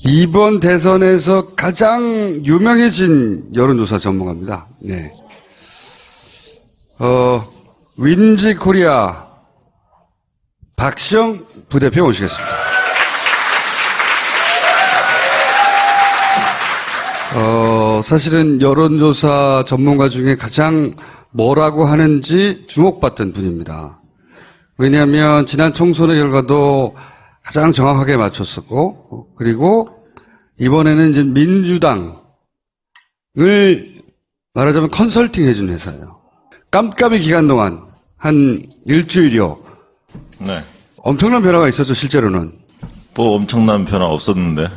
이번 대선에서 가장 유명해진 여론조사 전문가입니다. 네. 윈지 코리아 박시영 부대표 모시겠습니다. 사실은 여론조사 전문가 중에 가장 뭐라고 하는지 주목받던 분입니다. 왜냐하면 지난 총선의 결과도 가장 정확하게 맞췄었고, 그리고 이번에는 이제 민주당을 말하자면 컨설팅 해준 회사예요. 깜깜이 기간 동안 한 일주일여. 네. 엄청난 변화가 있었죠, 실제로는. 뭐 엄청난 변화 없었는데.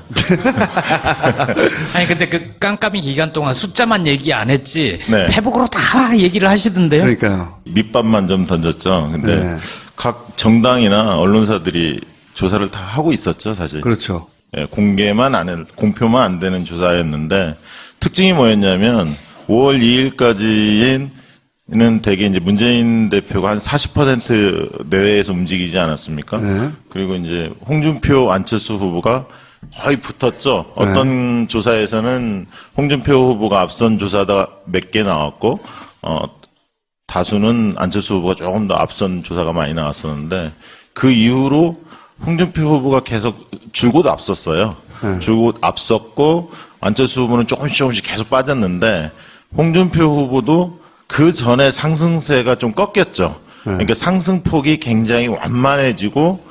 아니 근데 그 깜깜이 기간 동안 숫자만 얘기 안 했지 네. 페북으로 다 얘기를 하시던데요. 그러니까요. 밑밥만 좀 던졌죠. 근데 네. 각 정당이나 언론사들이 조사를 다 하고 있었죠, 사실. 그렇죠. 예, 공표만 안 되는 조사였는데 특징이 뭐였냐면 5월 2일까지는 대개 이제 문재인 대표가 한 40% 내외에서 움직이지 않았습니까? 네. 그리고 이제 홍준표, 안철수 후보가 거의 붙었죠. 어떤 조사에서는 홍준표 후보가 앞선 조사다 몇 개 나왔고, 다수는 안철수 후보가 조금 더 앞선 조사가 많이 나왔었는데, 그 이후로 홍준표 후보가 계속 줄곧 앞섰어요. 줄곧 앞섰고, 안철수 후보는 조금씩 계속 빠졌는데, 홍준표 후보도 그 전에 상승세가 좀 꺾였죠. 그러니까 상승폭이 굉장히 완만해지고,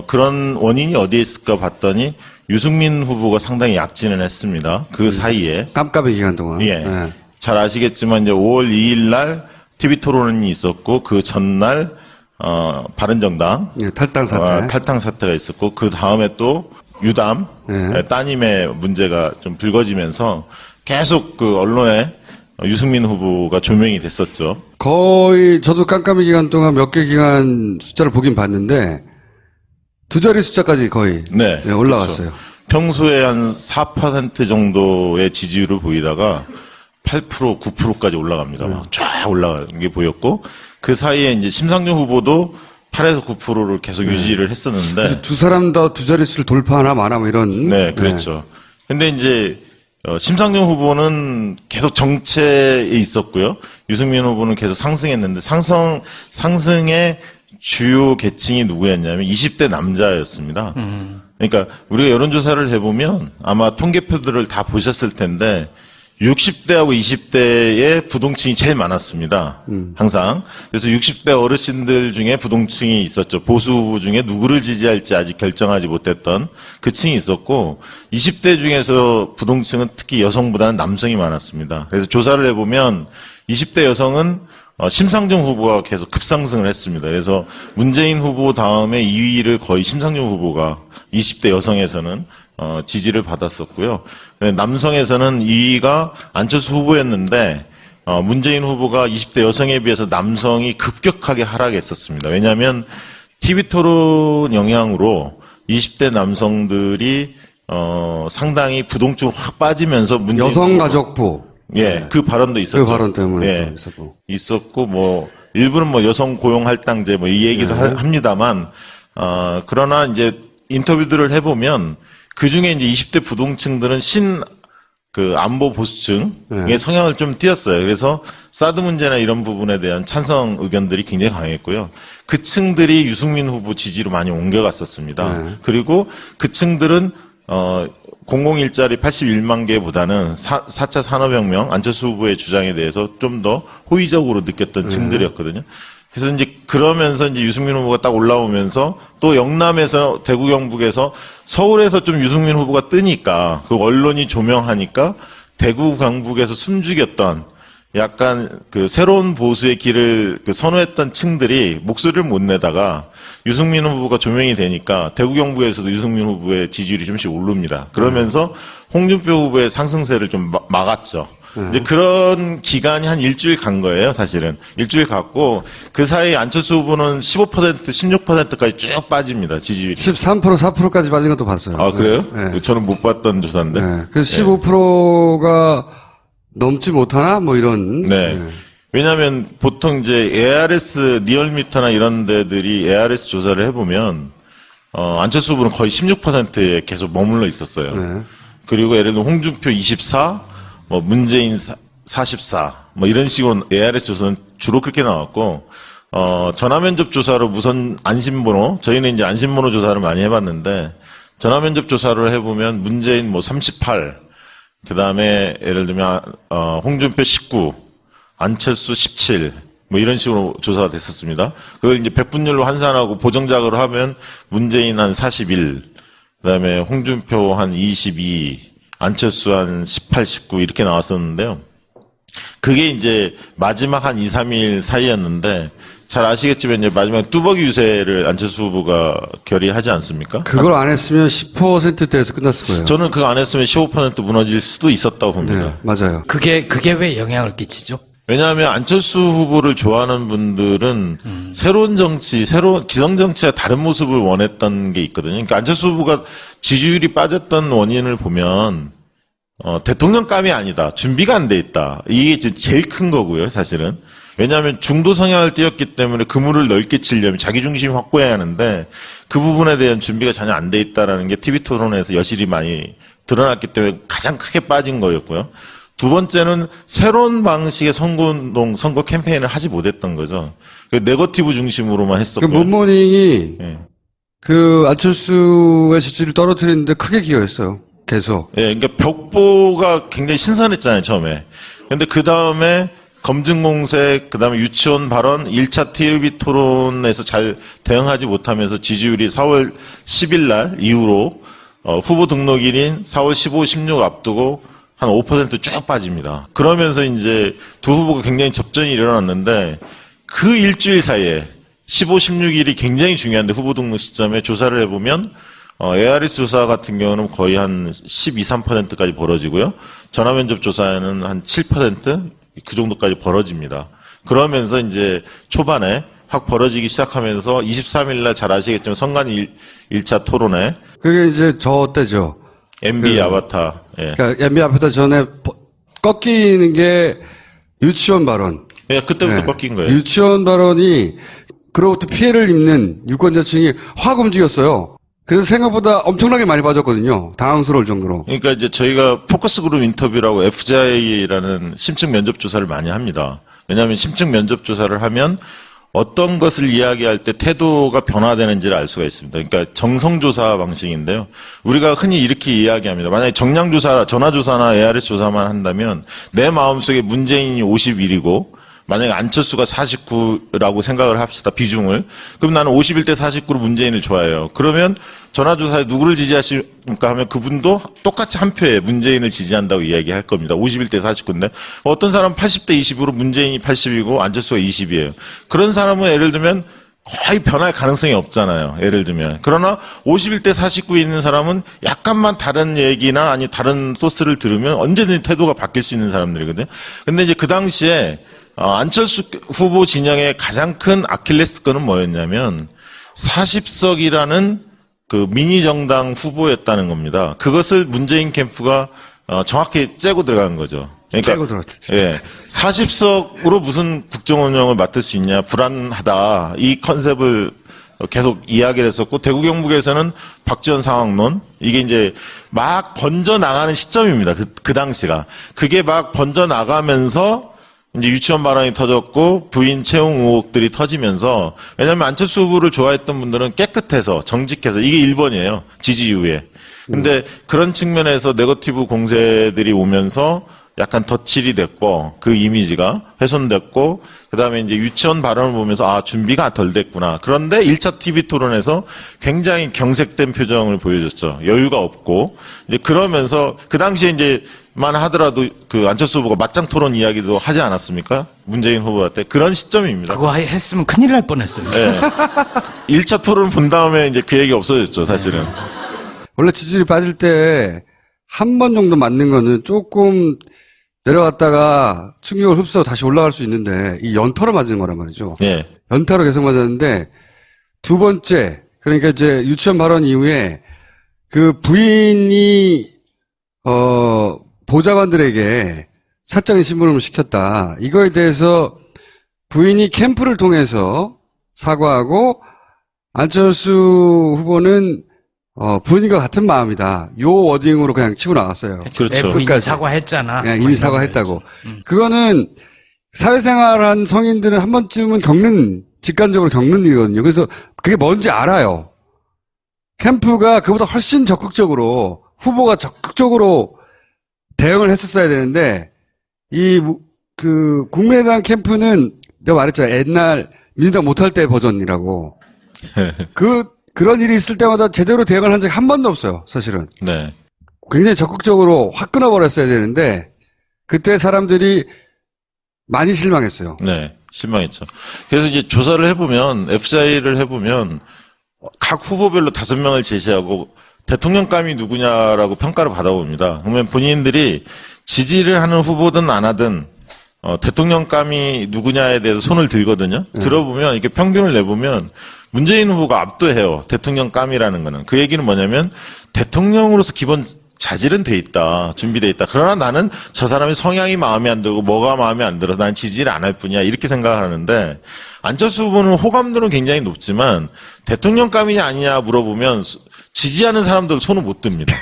그런 원인이 어디에 있을까 봤더니, 유승민 후보가 상당히 약진을 했습니다. 그 사이에. 깜깜이 기간 동안. 예. 네. 잘 아시겠지만, 이제 5월 2일 날 TV 토론이 있었고, 그 전날, 바른정당. 예, 탈당 사태. 탈당 사태가 있었고, 그 다음에 또 유담, 따님의 문제가 좀 불거지면서 계속 그 언론에 유승민 후보가 조명이 됐었죠. 거의 저도 깜깜이 기간 동안 몇 개 기간 숫자를 보긴 봤는데 두 자리 숫자까지 거의 네. 올라갔어요. 그렇죠. 평소에 한 4% 정도의 지지율을 보이다가 8%, 9%까지 올라갑니다. 막 쫙 올라가는 게 보였고, 그 사이에 이제 심상정 후보도 8에서 9%를 계속 유지를 했었는데. 두 사람 다 두 자릿수를 돌파하나 마나 뭐 이런. 네, 그렇죠. 근데 이제, 심상정 후보는 계속 정체에 있었고요. 유승민 후보는 계속 상승했는데, 상승의 주요 계층이 누구였냐면 20대 남자였습니다. 그러니까 우리가 여론조사를 해보면 아마 통계표들을 다 보셨을 텐데 60대하고 20대의 부동층이 제일 많았습니다. 항상. 그래서 60대 어르신들 중에 부동층이 있었죠. 보수 후보 중에 누구를 지지할지 아직 결정하지 못했던 그 층이 있었고 20대 중에서 부동층은 특히 여성보다는 남성이 많았습니다. 그래서 조사를 해보면 20대 여성은 심상정 후보가 계속 급상승을 했습니다. 그래서 문재인 후보 다음에 2위를 거의 심상정 후보가 20대 여성에서는 지지를 받았었고요. 남성에서는 2위가 안철수 후보였는데 문재인 후보가 20대 여성에 비해서 남성이 급격하게 하락했었습니다. 왜냐하면 TV 토론 영향으로 20대 남성들이 상당히 부동층으로 확 빠지면서 문재인 여성가족부. 예, 그 발언도 있었죠. 그 발언 때문에 예, 있었고. 뭐, 일부는 뭐 여성 고용 할당제 뭐 이 얘기도 합니다만, 그러나 이제 인터뷰들을 해보면 그 중에 이제 20대 부동층들은 그 안보 보수층의 성향을 좀 띄었어요. 그래서 사드 문제나 이런 부분에 대한 찬성 의견들이 굉장히 강했고요. 그 층들이 유승민 후보 지지로 많이 옮겨갔었습니다. 그리고 그 층들은, 공공일자리 81만 개보다는 4차 산업혁명, 안철수 후보의 주장에 대해서 좀 더 호의적으로 느꼈던 층들이었거든요. 그래서 이제 그러면서 이제 유승민 후보가 딱 올라오면서 또 영남에서 대구 경북에서 서울에서 좀 유승민 후보가 뜨니까 그 언론이 조명하니까 대구 경북에서 숨죽였던 약간 그 새로운 보수의 길을 그 선호했던 층들이 목소리를 못 내다가 유승민 후보가 조명이 되니까 대구 경북에서도 유승민 후보의 지지율이 좀씩 오릅니다. 그러면서 홍준표 후보의 상승세를 좀 막았죠. 이제 그런 기간이 한 일주일 간 거예요, 사실은. 일주일 갔고, 그 사이 안철수 후보는 15%, 16%까지 쭉 빠집니다, 지지율이. 13%, 4%까지 빠진 것도 봤어요. 아, 그래요? 네. 저는 못 봤던 조사인데. 네. 그래서 15%가 넘지 못하나? 뭐 이런. 네. 왜냐하면 보통 이제 ARS 리얼미터나 이런 데들이 ARS 조사를 해보면 안철수 후보는 거의 16%에 계속 머물러 있었어요. 네. 그리고 예를 들면 홍준표 24, 뭐 문재인 44, 뭐 이런 식으로 ARS 조사는 주로 그렇게 나왔고, 전화면접 조사로 무선 안심번호, 저희는 이제 안심번호 조사를 많이 해봤는데, 전화면접 조사를 해보면 문재인 뭐 38, 그 다음에 예를 들면, 홍준표 19, 안철수 17, 뭐 이런 식으로 조사가 됐었습니다. 그걸 이제 백분율로 환산하고 보정작으로 하면 문재인 한 41, 그 다음에 홍준표 한 22, 안철수 한 18, 19 이렇게 나왔었는데요. 그게 이제 마지막 한 2, 3일 사이였는데 잘 아시겠지만 이제 마지막에 뚜벅이 유세를 안철수 후보가 결의하지 않습니까? 그걸 안 했으면 10%대에서 끝났을 거예요. 저는 그거 안 했으면 15% 무너질 수도 있었다고 봅니다. 네, 맞아요. 그게 왜 영향을 끼치죠? 왜냐하면 안철수 후보를 좋아하는 분들은 새로운 정치, 기성 정치와 다른 모습을 원했던 게 있거든요. 그러니까 안철수 후보가 지지율이 빠졌던 원인을 보면 대통령감이 아니다. 준비가 안 돼 있다. 이게 제일 큰 거고요, 사실은. 왜냐하면 중도 성향을 띄었기 때문에 그물을 넓게 치려면 자기 중심이 확보해야 하는데 그 부분에 대한 준비가 전혀 안 돼 있다라는 게 TV 토론에서 여실히 많이 드러났기 때문에 가장 크게 빠진 거였고요. 두 번째는 새로운 방식의 선거운동, 선거 캠페인을 하지 못했던 거죠. 네거티브 중심으로만 그 했었고요. 문모닝이 예. 그 안철수의 지지를 떨어뜨리는데 크게 기여했어요. 계속. 예, 그러니까 벽보가 굉장히 신선했잖아요, 처음에. 근데 그 다음에 검증공색, 그 다음에 유치원 발언, 1차 TV 토론에서 잘 대응하지 못하면서 지지율이 4월 10일 날 이후로 후보 등록일인 4월 15, 16 앞두고 한 5% 쭉 빠집니다. 그러면서 이제 두 후보가 굉장히 접전이 일어났는데 그 일주일 사이에 15, 16일이 굉장히 중요한데 후보 등록 시점에 조사를 해보면 ARS 조사 같은 경우는 거의 한 12, 13%까지 벌어지고요. 전화면접 조사에는 한 7%? 그 정도까지 벌어집니다. 그러면서 이제 초반에 확 벌어지기 시작하면서 23일 날 잘 아시겠지만 선관 1차 토론회 그게 이제 저 때죠. MB 아바타. 예. 그러니까 MB 앞에다 전에 꺾이는 게 유치원 발언. 예, 그때부터 네. 꺾인 거예요. 유치원 발언이 그로부터 피해를 입는 유권자층이 확 움직였어요. 그래서 생각보다 엄청나게 많이 빠졌거든요. 당황스러울 정도로. 그러니까 이제 저희가 포커스 그룹 인터뷰라고 FJ라는 심층 면접 조사를 많이 합니다. 왜냐하면 심층 면접 조사를 하면 어떤 것을 이야기할 때 태도가 변화되는지를 알 수가 있습니다. 그러니까 정성조사 방식인데요. 우리가 흔히 이렇게 이야기합니다. 만약에 정량조사, 전화조사나 ARS 조사만 한다면 내 마음속에 문재인이 51이고 만약에 안철수가 49라고 생각을 합시다. 비중을. 그럼 나는 51대 49로 문재인을 좋아해요. 그러면 전화조사에 누구를 지지하십니까 하면 그분도 똑같이 한 표에 문재인을 지지한다고 이야기할 겁니다. 51대 49인데 어떤 사람은 80대 20으로 문재인이 80이고 안철수가 20이에요. 그런 사람은 예를 들면 거의 변할 가능성이 없잖아요. 예를 들면. 그러나 51대 49에 있는 사람은 약간만 다른 얘기나 아니 다른 소스를 들으면 언제든지 태도가 바뀔 수 있는 사람들이거든요. 근데 이제 그 당시에 안철수 후보 진영의 가장 큰 아킬레스건은 뭐였냐면 40석이라는 그 미니 정당 후보였다는 겁니다. 그것을 문재인 캠프가 정확히 째고 들어간 거죠. 그러니까 째고 들어갔죠. 예, 40석으로 무슨 국정 운영을 맡을 수 있냐 불안하다 이 컨셉을 계속 이야기를 했었고 대구 경북에서는 박지원 상황론 이게 이제 막 번져 나가는 시점입니다. 그 당시가 그게 막 번져 나가면서 이제 유치원 발언이 터졌고 부인 채용 의혹들이 터지면서 왜냐하면 안철수 후보를 좋아했던 분들은 깨끗해서 정직해서 이게 1번이에요. 지지 이후에. 근데 그런 측면에서 네거티브 공세들이 오면서 약간 덧칠이 됐고 그 이미지가 훼손됐고 그다음에 이제 유치원 발언을 보면서 아 준비가 덜 됐구나. 그런데 1차 TV 토론에서 굉장히 경색된 표정을 보여줬죠. 여유가 없고 이제 그러면서 그 당시에 이제 만 하더라도 그 안철수 후보가 맞짱 토론 이야기도 하지 않았습니까? 문재인 후보한테 그런 시점입니다. 그거 했으면 큰일 날 뻔했어요. 네. 1차 토론 본 다음에 이제 그 얘기 없어졌죠, 사실은. 원래 지지율이 빠질 때 한 번 정도 맞는 거는 조금 내려갔다가 충격을 흡수하고 다시 올라갈 수 있는데 이 연타로 맞은 거란 말이죠. 예. 연타로 계속 맞았는데 두 번째 그러니까 이제 유치원 발언 이후에 그 부인이 보좌관들에게 사적인 신문을 시켰다. 이거에 대해서 부인이 캠프를 통해서 사과하고 안철수 후보는 부인과 같은 마음이다. 요 워딩으로 그냥 치고 나갔어요. 그렇죠. F인이 끝까지. 사과했잖아. 네, 이미 사과했다고. 그거는 사회생활한 성인들은 한 번쯤은 직관적으로 겪는 일이거든요. 그래서 그게 뭔지 알아요. 캠프가 그보다 훨씬 적극적으로, 후보가 적극적으로 대응을 했었어야 되는데, 국민의당 캠프는 내가 말했잖아. 옛날 민주당 못할 때 버전이라고. 그런 일이 있을 때마다 제대로 대응을 한 적이 한 번도 없어요, 사실은. 네. 굉장히 적극적으로 확 끊어버렸어야 되는데, 그때 사람들이 많이 실망했어요. 네. 실망했죠. 그래서 이제 조사를 해보면, FCI를 해보면, 각 후보별로 5명을 제시하고, 대통령감이 누구냐라고 평가를 받아봅니다. 그러면 본인들이 지지를 하는 후보든 안 하든, 대통령감이 누구냐에 대해서 손을 들거든요. 들어보면, 이렇게 평균을 내보면, 문재인 후보가 압도해요. 대통령감이라는 거는. 그 얘기는 뭐냐면, 대통령으로서 기본 자질은 돼 있다. 준비돼 있다. 그러나 나는 저 사람의 성향이 마음에 안 들고 뭐가 마음에 안 들어서 난 지지를 안 할 뿐이야. 이렇게 생각을 하는데 안철수 후보는 호감도는 굉장히 높지만 대통령감이냐 아니냐 물어보면 지지하는 사람들 손을 못 듭니다.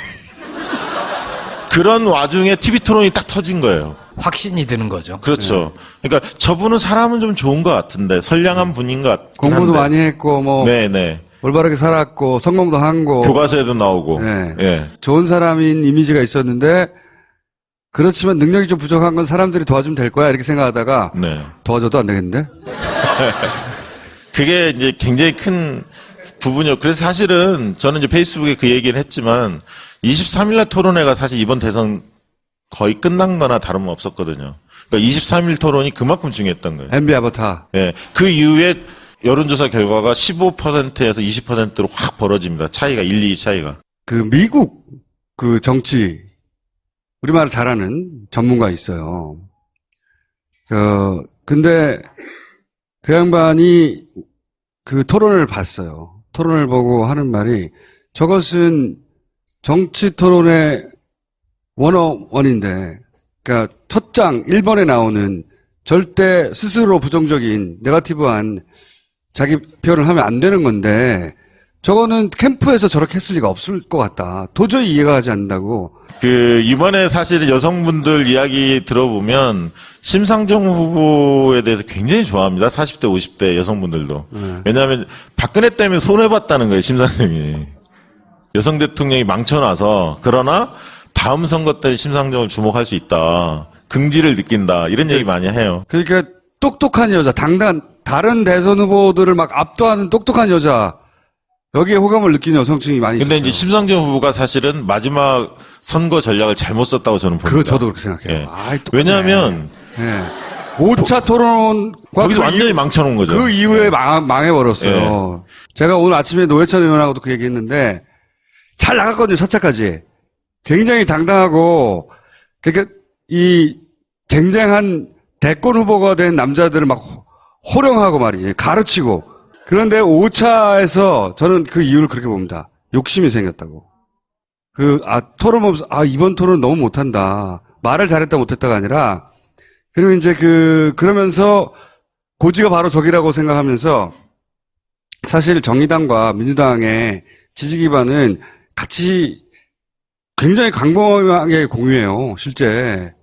그런 와중에 TV 토론이 딱 터진 거예요. 확신이 드는 거죠. 그렇죠. 그러니까 저분은 사람은 좀 좋은 것 같은데 선량한 분인 것 같긴 공부도 한데. 많이 했고, 네네. 올바르게 살았고, 성공도 한 거. 교과서에도 나오고. 네. 예. 좋은 사람인 이미지가 있었는데, 그렇지만 능력이 좀 부족한 건 사람들이 도와주면 될 거야, 이렇게 생각하다가, 네. 도와줘도 안 되겠는데? 그게 이제 굉장히 큰 부분이요. 그래서 사실은 저는 이제 페이스북에 그 얘기를 했지만 23일날 토론회가 사실 이번 대선 거의 끝난 거나 다름없었거든요. 그러니까 23일 토론이 그만큼 중요했던 거예요. MB 아바타. 예. 그 이후에 여론조사 결과가 15%에서 20%로 확 벌어집니다. 차이가, 1, 2 차이가. 미국, 정치, 우리말을 잘하는 전문가 있어요. 근데 그 양반이 그 토론을 봤어요. 토론을 보고 하는 말이 저것은 정치 토론의 101인데, 그러니까 첫 장 1번에 나오는 절대 스스로 부정적인 네거티브한 자기 표현을 하면 안 되는 건데 저거는 캠프에서 저렇게 했을 리가 없을 것 같다. 도저히 이해가 가지 않는다고. 이번에 사실 여성분들 이야기 들어보면 심상정 후보에 대해서 굉장히 좋아합니다. 40대, 50대 여성분들도. 왜냐하면 박근혜 때문에 손해봤다는 거예요, 심상정이. 여성 대통령이 망쳐놔서. 그러나 다음 선거 때 심상정을 주목할 수 있다. 긍지를 느낀다. 이런 얘기 많이 해요. 그러니까 똑똑한 여자, 다른 대선 후보들을 막 압도하는 똑똑한 여자, 여기에 호감을 느끼는 여성층이 많이 있어요. 근데 이제 심상정 후보가 사실은 마지막 선거 전략을 잘못 썼다고 저는 봅니다. 그거 저도 그렇게 생각해요. 예. 왜냐하면 5차 토론과 거기서 완전히 망쳐놓은 거죠. 그 이후에 망해버렸어요. 제가 오늘 아침에 노회찬 의원하고도 그 얘기했는데 잘 나갔거든요. 4차까지. 굉장히 당당하고 그러니까 이 쟁쟁한 대권 후보가 된 남자들을 막 호령하고 말이지. 가르치고. 그런데 5차에서 저는 그 이유를 그렇게 봅니다. 욕심이 생겼다고. 토론 보면서, 이번 토론 너무 못한다. 말을 잘했다 못했다가 아니라, 그리고 이제 그러면서 고지가 바로 저기라고 생각하면서, 사실 정의당과 민주당의 지지 기반은 같이 굉장히 광범위하게 공유해요, 실제.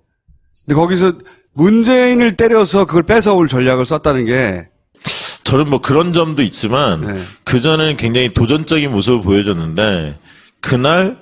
근데 거기서 문재인을 때려서 그걸 뺏어올 전략을 썼다는 게, 저는 뭐 그런 점도 있지만 네. 그전에는 굉장히 도전적인 모습을 보여줬는데 그날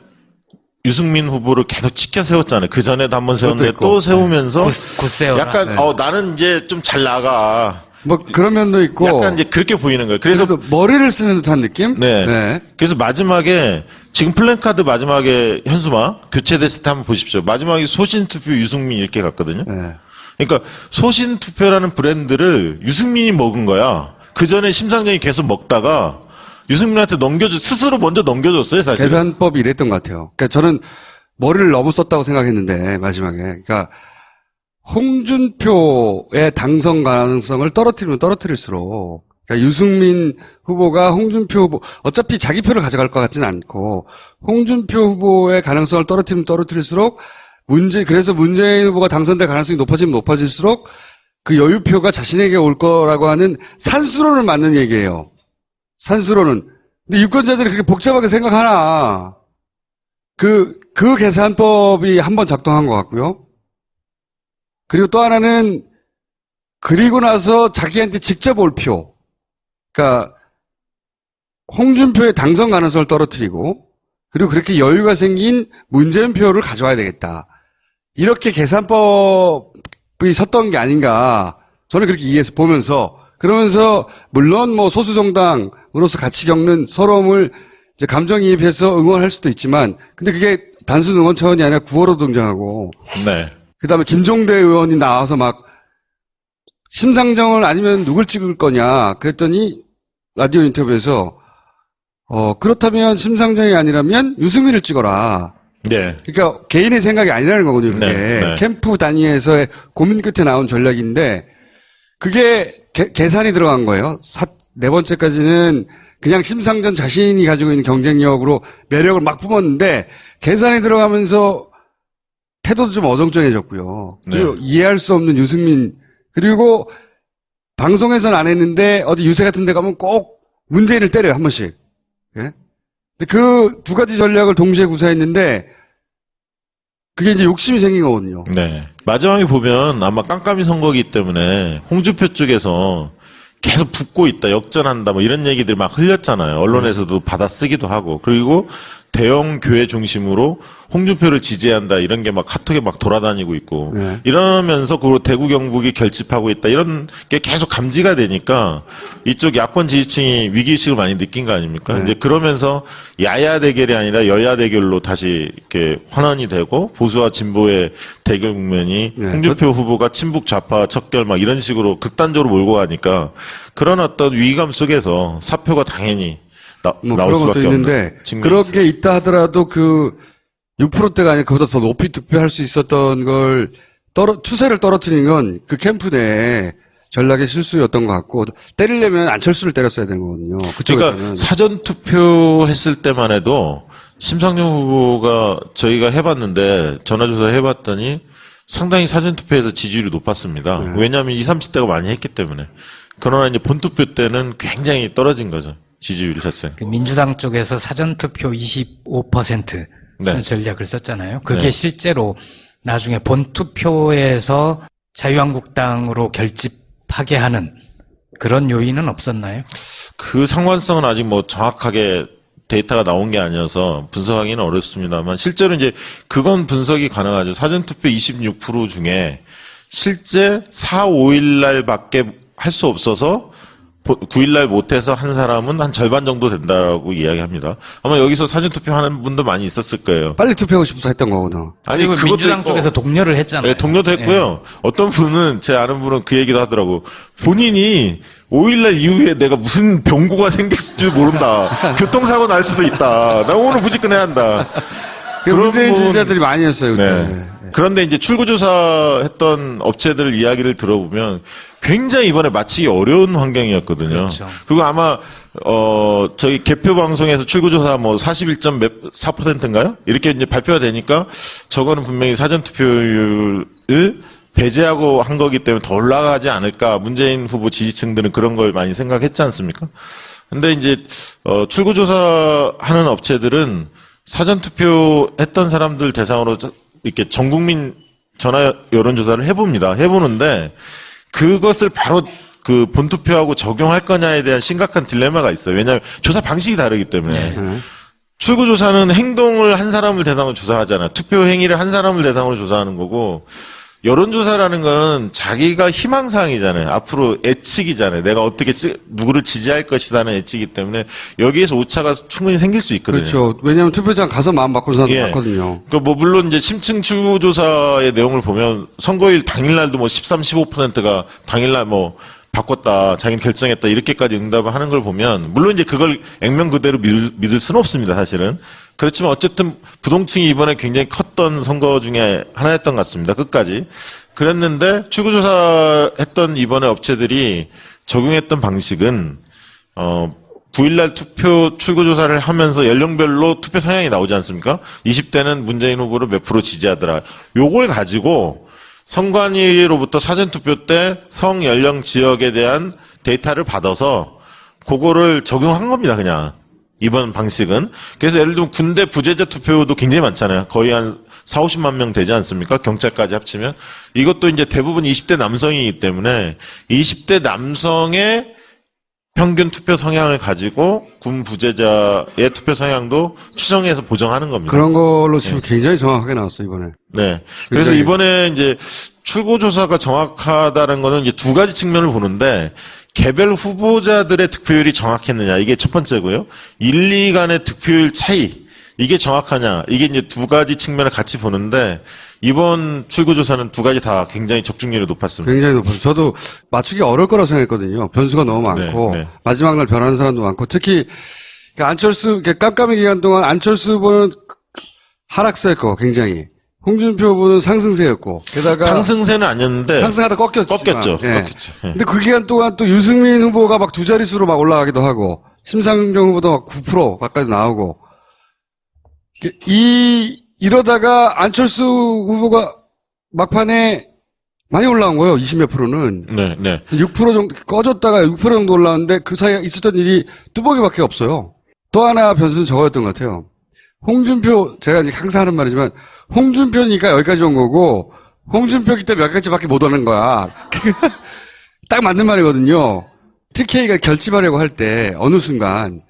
유승민 후보를 계속 치켜 세웠잖아요. 그전에도 한번 세웠는데 또 세우면서 굳세요. 약간 나는 이제 좀 잘 나가. 뭐 그런 면도 있고 약간 이제 그렇게 보이는 거예요. 그래서 머리를 쓰는 듯한 느낌? 네. 그래서 마지막에 지금 플랜카드 마지막에 현수막 교체됐을 때 한번 보십시오. 마지막에 소신투표 유승민 이렇게 갔거든요. 네. 그러니까 소신투표라는 브랜드를 유승민이 먹은 거야. 그 전에 심상정이 계속 먹다가 유승민한테 스스로 먼저 넘겨줬어요, 사실. 계산법이 이랬던 것 같아요. 그러니까 저는 머리를 너무 썼다고 생각했는데, 마지막에. 그러니까, 홍준표의 당선 가능성을 떨어뜨리면 떨어뜨릴수록, 그러니까 유승민 후보가 홍준표 후보, 어차피 자기 표를 가져갈 것 같지는 않고, 홍준표 후보의 가능성을 떨어뜨리면 떨어뜨릴수록, 그래서 문재인 후보가 당선될 가능성이 높아지면 높아질수록, 그 여유표가 자신에게 올 거라고 하는 산수론을 맞는 얘기예요. 산수로는. 근데 유권자들이 그렇게 복잡하게 생각하나. 그 계산법이 한번 작동한 것 같고요. 그리고 또 하나는 그리고 나서 자기한테 직접 올 표. 그러니까 홍준표의 당선 가능성을 떨어뜨리고 그리고 그렇게 여유가 생긴 문재인 표를 가져와야 되겠다. 이렇게 계산법이 섰던 게 아닌가. 저는 그렇게 이해해서 보면서 그러면서 물론 뭐 소수 정당으로서 같이 겪는 서러움을 이제 감정이입해서 응원할 수도 있지만 근데 그게 단순 응원 차원이 아니라 구호로 등장하고 네. 그다음에 김종대 의원이 나와서 막 심상정을 아니면 누굴 찍을 거냐 그랬더니 라디오 인터뷰에서 그렇다면 심상정이 아니라면 유승민을 찍어라. 네. 그러니까 개인의 생각이 아니라는 거거든요. 그게 네. 캠프 단위에서의 고민 끝에 나온 전략인데 그게 계산이 들어간 거예요. 네 번째까지는 그냥 심상정 자신이 가지고 있는 경쟁력으로 매력을 막 뿜었는데 계산이 들어가면서 태도도 좀 어정쩡해졌고요. 그리고 네. 이해할 수 없는 유승민 그리고 방송에서는 안 했는데 어디 유세 같은 데 가면 꼭 문재인을 때려요. 한 번씩. 예? 그 두 가지 전략을 동시에 구사했는데 그게 이제 욕심이 생긴 거거든요. 네. 마지막에 보면 아마 깜깜이 선거기 때문에 홍준표 쪽에서 계속 붙고 있다, 역전한다, 뭐 이런 얘기들이 막 흘렸잖아요. 언론에서도 받아쓰기도 하고. 그리고 대형 교회 중심으로 홍준표를 지지한다, 이런 게 막 카톡에 막 돌아다니고 있고. 네. 이러면서 그 대구 경북이 결집하고 있다, 이런 게 계속 감지가 되니까 이쪽 야권 지지층이 위기의식을 많이 느낀 거 아닙니까? 네. 이제 그러면서 야야 대결이 아니라 여야 대결로 다시 이렇게 환원이 되고 보수와 진보의 대결 국면이 네. 홍준표 후보가 친북 좌파 척결 막 이런 식으로 극단적으로 몰고 가니까 그런 어떤 위기감 속에서 사표가 당연히 뭐 나올 그런 것도 수밖에 있는데 없는 측면이 그렇게 있다 하더라도 그 6%대가 아니라 그보다 더 높이 득표할 수 있었던 걸 추세를 떨어뜨린 건 그 캠프 내 전략의 실수였던 것 같고 때리려면 안철수를 때렸어야 되는 거거든요. 그쪽에서는. 그러니까 사전 투표했을 때만 해도 심상정 후보가 저희가 해봤는데 전화조사 해봤더니 상당히 사전 투표에서 지지율이 높았습니다. 네. 왜냐하면 20, 30대가 많이 했기 때문에. 그러나 이제 본투표 때는 굉장히 떨어진 거죠. 지지율 자체. 그 민주당 쪽에서 사전투표 25% 네. 전략을 썼잖아요. 그게 네. 실제로 나중에 본투표에서 자유한국당으로 결집하게 하는 그런 요인은 없었나요? 그 상관성은 아직 뭐 정확하게 데이터가 나온 게 아니어서 분석하기는 어렵습니다만 실제로 이제 그건 분석이 가능하죠. 사전투표 26% 중에 실제 4, 5일 날밖에 할 수 없어서 9일날 못해서 한 사람은 한 절반 정도 된다고 이야기합니다. 아마 여기서 사전투표 하는 분도 많이 있었을 거예요. 빨리 투표하고 싶어서 했던 거거든. 아니, 그리고 그것도 민주당 있고, 쪽에서 독려를 했잖아요. 네, 동료도 했고요. 어떤 분은, 제 아는 분은 그 얘기도 하더라고. 본인이 5일날 이후에 내가 무슨 병고가 생길지도 모른다. 교통사고 날 수도 있다. 나 오늘 무조건 해야 한다. 문재인 분- 지지자들이 많이 했어요, 그때. 네. 그런데 이제 출구조사 했던 업체들 이야기를 들어보면 굉장히 이번에 맞히기 어려운 환경이었거든요. 그렇죠. 그리고 아마, 저희 개표 방송에서 출구조사 뭐 41.4%인가요? 이렇게 이제 발표가 되니까 저거는 분명히 사전투표율을 배제하고 한 거기 때문에 더 올라가지 않을까. 문재인 후보 지지층들은 그런 걸 많이 생각했지 않습니까? 근데 이제, 출구조사 하는 업체들은 사전투표 했던 사람들 대상으로 이렇게 전국민 전화 여론조사를 해봅니다. 해보는데 그것을 바로 그 본투표하고 적용할 거냐에 대한 심각한 딜레마가 있어요. 왜냐하면 조사 방식이 다르기 때문에. 출구조사는 행동을 한 사람을 대상으로 조사하잖아요. 투표 행위를 한 사람을 대상으로 조사하는 거고 여론조사라는 거는 자기가 희망사항이잖아요. 앞으로 예측이잖아요. 내가 어떻게 누구를 지지할 것이라는 예측이기 때문에 여기에서 오차가 충분히 생길 수 있거든요. 그렇죠. 왜냐하면 투표장 가서 마음 바꾸는 사람도 예. 많거든요. 그 뭐 물론 이제 심층 출구조사의 내용을 보면 선거일 당일날도 뭐 13, 15%가 당일날 뭐 바꿨다, 자기는 결정했다 이렇게까지 응답을 하는 걸 보면 물론 이제 그걸 액면 그대로 믿을 수는 없습니다, 사실은. 그렇지만 어쨌든 부동층이 이번에 굉장히 컸던 선거 중에 하나였던 것 같습니다. 끝까지. 그랬는데 출구조사 했던 이번에 업체들이 적용했던 방식은 9일날 투표 출구조사를 하면서 연령별로 투표 성향이 나오지 않습니까? 20대는 문재인 후보를 몇 프로 지지하더라. 요걸 가지고 선관위로부터 사전투표 때 성, 연령, 지역에 대한 데이터를 받아서 그거를 적용한 겁니다, 그냥. 이번 방식은. 그래서 예를 들면 군대 부재자 투표도 굉장히 많잖아요. 거의 한 4, 50만 명 되지 않습니까? 경찰까지 합치면. 이것도 이제 대부분 20대 남성이기 때문에 20대 남성의 평균 투표 성향을 가지고 군 부재자의 투표 성향도 추정해서 보정하는 겁니다. 그런 걸로 지금 굉장히 정확하게 나왔어, 이번에. 네. 그래서 굉장히. 이번에 이제 출구조사가 정확하다는 거는 이제 두 가지 측면을 보는데, 개별 후보자들의 득표율이 정확했느냐, 이게 첫 번째고요. 1, 2 간의 득표율 차이, 이게 정확하냐, 이게 이제 두 가지 측면을 같이 보는데, 이번 출구조사는 두 가지 다 굉장히 적중률이 높았습니다. 굉장히 높아요. 저도 맞추기 어려울 거라고 생각했거든요. 변수가 너무 많고, 네. 마지막 날 변하는 사람도 많고, 특히, 안철수, 깜깜이 기간 동안 안철수 후보는 하락세였고, 굉장히. 홍준표 후보는 상승세였고, 게다가. 상승세는 아니었는데. 상승하다 꺾였죠. 꺾였죠. 예. 꺾였죠. 예. 근데 그 기간 동안 또 유승민 후보가 막 두 자릿수로 막 올라가기도 하고, 심상정 후보도 막 9% 가까이 나오고, 이러다가 안철수 후보가 막판에 많이 올라온 거예요. 20몇 프로는. 네. 6% 정도, 꺼졌다가 6% 정도 올라왔는데 그 사이에 있었던 일이 뚜벅이밖에 없어요. 또 하나 변수는 저거였던 것 같아요. 홍준표, 제가 이제 항상 하는 말이지만, 홍준표니까 여기까지 온 거고, 홍준표기 때문에 여기까지밖에 못 오는 거야. 딱 맞는 말이거든요. TK가 결집하려고 할 때, 어느 순간,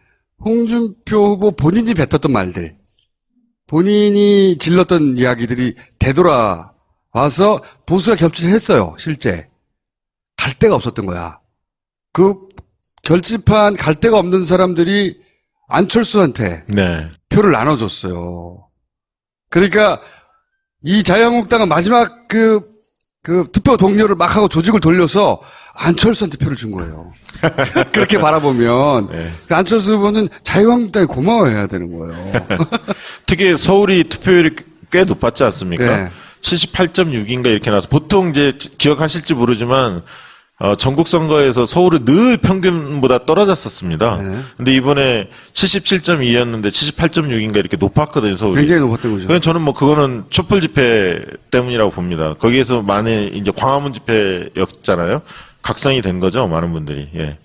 홍준표 후보 본인이 뱉었던 말들, 본인이 질렀던 이야기들이 되돌아와서 보수가 겹치를 했어요, 실제. 갈 데가 없었던 거야. 그 결집한 갈 데가 없는 사람들이 안철수한테 네. 표를 나눠줬어요. 그러니까 이 자유한국당은 마지막 그 투표 동료를 막 하고 조직을 돌려서 안철수한테 표를 준 거예요. 그렇게 바라보면 네. 그 안철수 후보는 자유한국당에 고마워해야 되는 거예요. 특히 서울이 투표율이 꽤 높았지 않습니까? 네. 78.6인가 이렇게 나와서 보통 이제 기억하실지 모르지만 전국 선거에서 서울은 늘 평균보다 떨어졌었습니다. 네. 근데 이번에 77.2였는데 78.6인가 이렇게 높았거든요, 서울이. 굉장히 높았던 거죠. 그건 저는 뭐 그거는 촛불 집회 때문이라고 봅니다. 거기에서 많이 이제 광화문 집회였잖아요. 각성이 된 거죠, 많은 분들이. 예.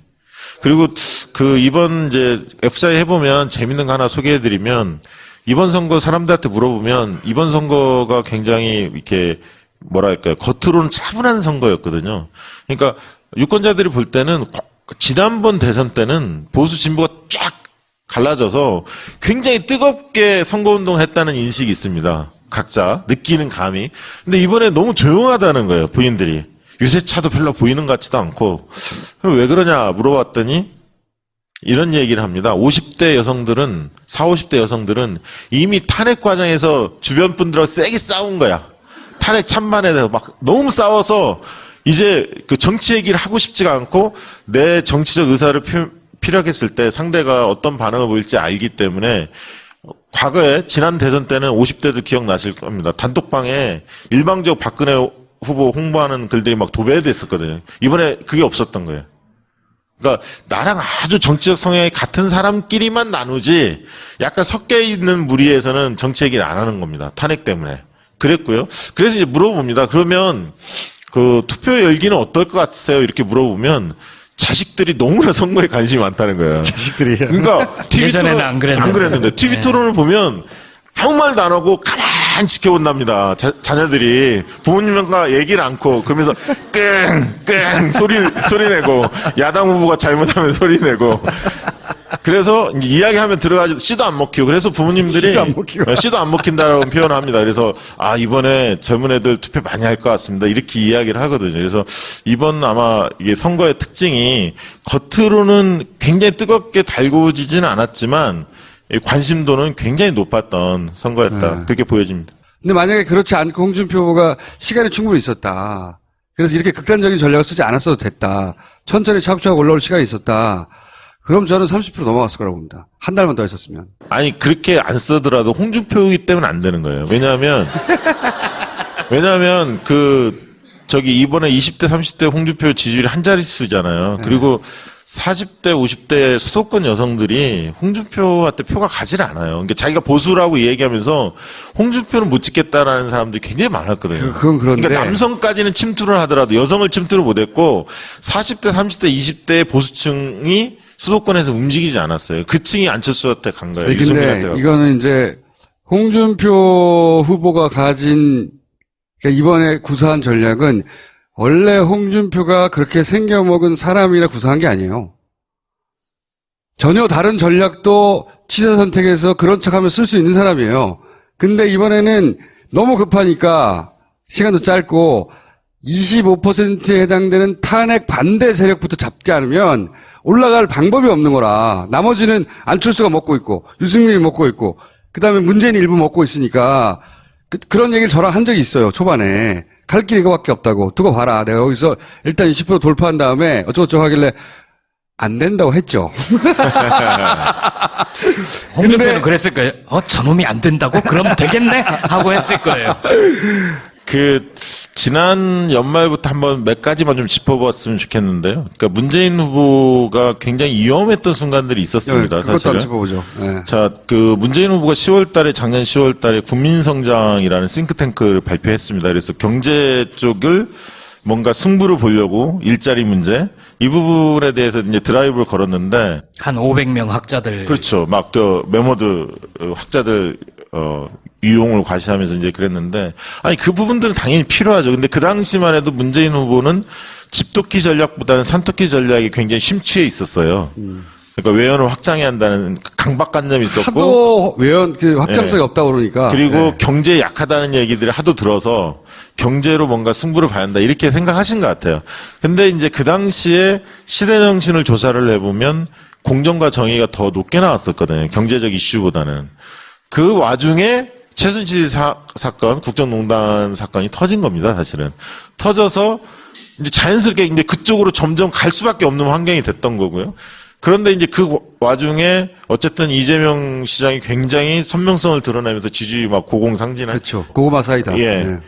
그리고 그 이번 이제 F사에 해보면 재밌는 거 하나 소개해드리면 이번 선거 사람들한테 물어보면 이번 선거가 굉장히 이렇게 뭐랄까요, 겉으로는 차분한 선거였거든요. 그러니까 유권자들이 볼 때는 지난번 대선 때는 보수 진보가 쫙 갈라져서 굉장히 뜨겁게 선거운동을 했다는 인식이 있습니다. 각자 느끼는 감이. 근데 이번에 너무 조용하다는 거예요, 부인들이. 유세차도 별로 보이는 것 같지도 않고. 그럼 왜 그러냐 물어봤더니 이런 얘기를 합니다. 50대 여성들은, 40, 50대 여성들은 이미 탄핵 과정에서 주변 분들하고 세게 싸운 거야. 탄핵 찬반에 대해서 막 너무 싸워서 이제 그 정치 얘기를 하고 싶지가 않고 내 정치적 의사를 피력했을 때 상대가 어떤 반응을 보일지 알기 때문에 과거에 지난 대선 때는 50대들 기억나실 겁니다. 단톡방에 일방적 박근혜 후보 홍보하는 글들이 막 도배됐었거든요. 이번에 그게 없었던 거예요. 그러니까 나랑 아주 정치적 성향이 같은 사람끼리만 나누지 약간 섞여 있는 무리에서는 정치 얘기를 안 하는 겁니다. 탄핵 때문에. 그랬고요. 그래서 이제 물어봅니다. 그러면 그 투표 열기는 어떨 것 같으세요? 이렇게 물어보면 자식들이 너무나 선거에 관심이 많다는 거예요. 자식들이. 그러니까 TV 예전에는 토론, 안 그랬는데. TV 토론을 보면 아무 말도 안 하고 가만히 지켜본답니다. 자녀들이 부모님과 얘기를 않고 그러면서 끙끙 소리 내고 야당 후보가 잘못하면 소리 내고 그래서 이제 이야기하면 들어가지 씨도 안 먹히고 그래서 부모님들이 씨도 안 먹힌다라고 표현을 합니다. 그래서 이번에 젊은 애들 투표 많이 할 것 같습니다. 이렇게 이야기를 하거든요. 그래서 이번 아마 이게 선거의 특징이 겉으로는 굉장히 뜨겁게 달구지지는 않았지만 관심도는 굉장히 높았던 선거였다. 그렇게 보여집니다. 근데 만약에 그렇지 않고 홍준표 후보가 시간이 충분히 있었다. 그래서 이렇게 극단적인 전략을 쓰지 않았어도 됐다. 천천히 차곡차곡 올라올 시간이 있었다. 그럼 저는 30% 넘어갔을 거라고 봅니다. 한 달만 더 있었으면. 아니 그렇게 안 쓰더라도 홍준표이기 때문에 안 되는 거예요. 왜냐하면 이번에 20대 30대 홍준표 지지율이 한 자릿수잖아요. 그리고 40대 50대 수도권 여성들이 홍준표한테 표가 가질 않아요. 그러니까 자기가 보수라고 얘기하면서 홍준표는 못 찍겠다라는 사람들이 굉장히 많았거든요. 그건 그런데. 그러니까 남성까지는 침투를 하더라도 여성을 침투를 못했고 40대 30대 20대 보수층이 수도권에서 움직이지 않았어요. 그 층이 안철수한테 간 거예요. 유승민한테 근데 가고. 이거는 이제 홍준표 후보가 가진 그러니까 이번에 구사한 전략은 원래 홍준표가 그렇게 생겨먹은 사람이라 구사한 게 아니에요. 전혀 다른 전략도 취사 선택에서 그런 척하면 쓸 수 있는 사람이에요. 근데 이번에는 너무 급하니까 시간도 짧고 25%에 해당되는 탄핵 반대 세력부터 잡지 않으면 올라갈 방법이 없는 거라. 나머지는 안철수가 먹고 있고 유승민이 먹고 있고 그다음에 문재인이 일부 먹고 있으니까 그런 얘기를 저랑 한 적이 있어요. 초반에. 갈 길 이거밖에 없다고. 두고 봐라. 내가 여기서 일단 20% 돌파한 다음에 어쩌고저쩌고 하길래 안 된다고 했죠. 홍준표는 그랬을 거예요. 저놈이 안 된다고? 그럼 되겠네? 하고 했을 거예요. 지난 연말부터 한번 몇 가지만 좀 짚어봤으면 좋겠는데요. 그러니까 문재인 후보가 굉장히 위험했던 순간들이 있었습니다. 그것도 사실은. 한번 짚어보죠. 네. 자, 문재인 후보가 작년 10월 달에 국민성장이라는 싱크탱크를 발표했습니다. 그래서 경제 쪽을 뭔가 승부를 보려고 일자리 문제, 이 부분에 대해서 이제 드라이브를 걸었는데. 한 500명 학자들. 그렇죠. 메모드 학자들, 유용을 과시하면서 이제 그랬는데. 아니, 그 부분들은 당연히 필요하죠. 근데 그 당시만 해도 문재인 후보는 집토끼 전략보다는 산토끼 전략이 굉장히 심취해 있었어요. 그러니까 외연을 확장해야 한다는 강박관념이 있었고. 하도 외연, 확장성이 없다고 그러니까. 그리고 경제에 약하다는 얘기들을 하도 들어서 경제로 뭔가 승부를 봐야 한다. 이렇게 생각하신 것 같아요. 근데 이제 그 당시에 시대정신을 조사를 해보면 공정과 정의가 더 높게 나왔었거든요. 경제적 이슈보다는. 그 와중에 최순실 사건, 국정농단 사건이 터진 겁니다, 사실은. 터져서 이제 자연스럽게 이제 그쪽으로 점점 갈 수밖에 없는 환경이 됐던 거고요. 그런데 이제 그 와중에 어쨌든 이재명 시장이 굉장히 선명성을 드러내면서 지지율이 막 고공상진한. 그렇죠. 고구마 사이다. 예. 네.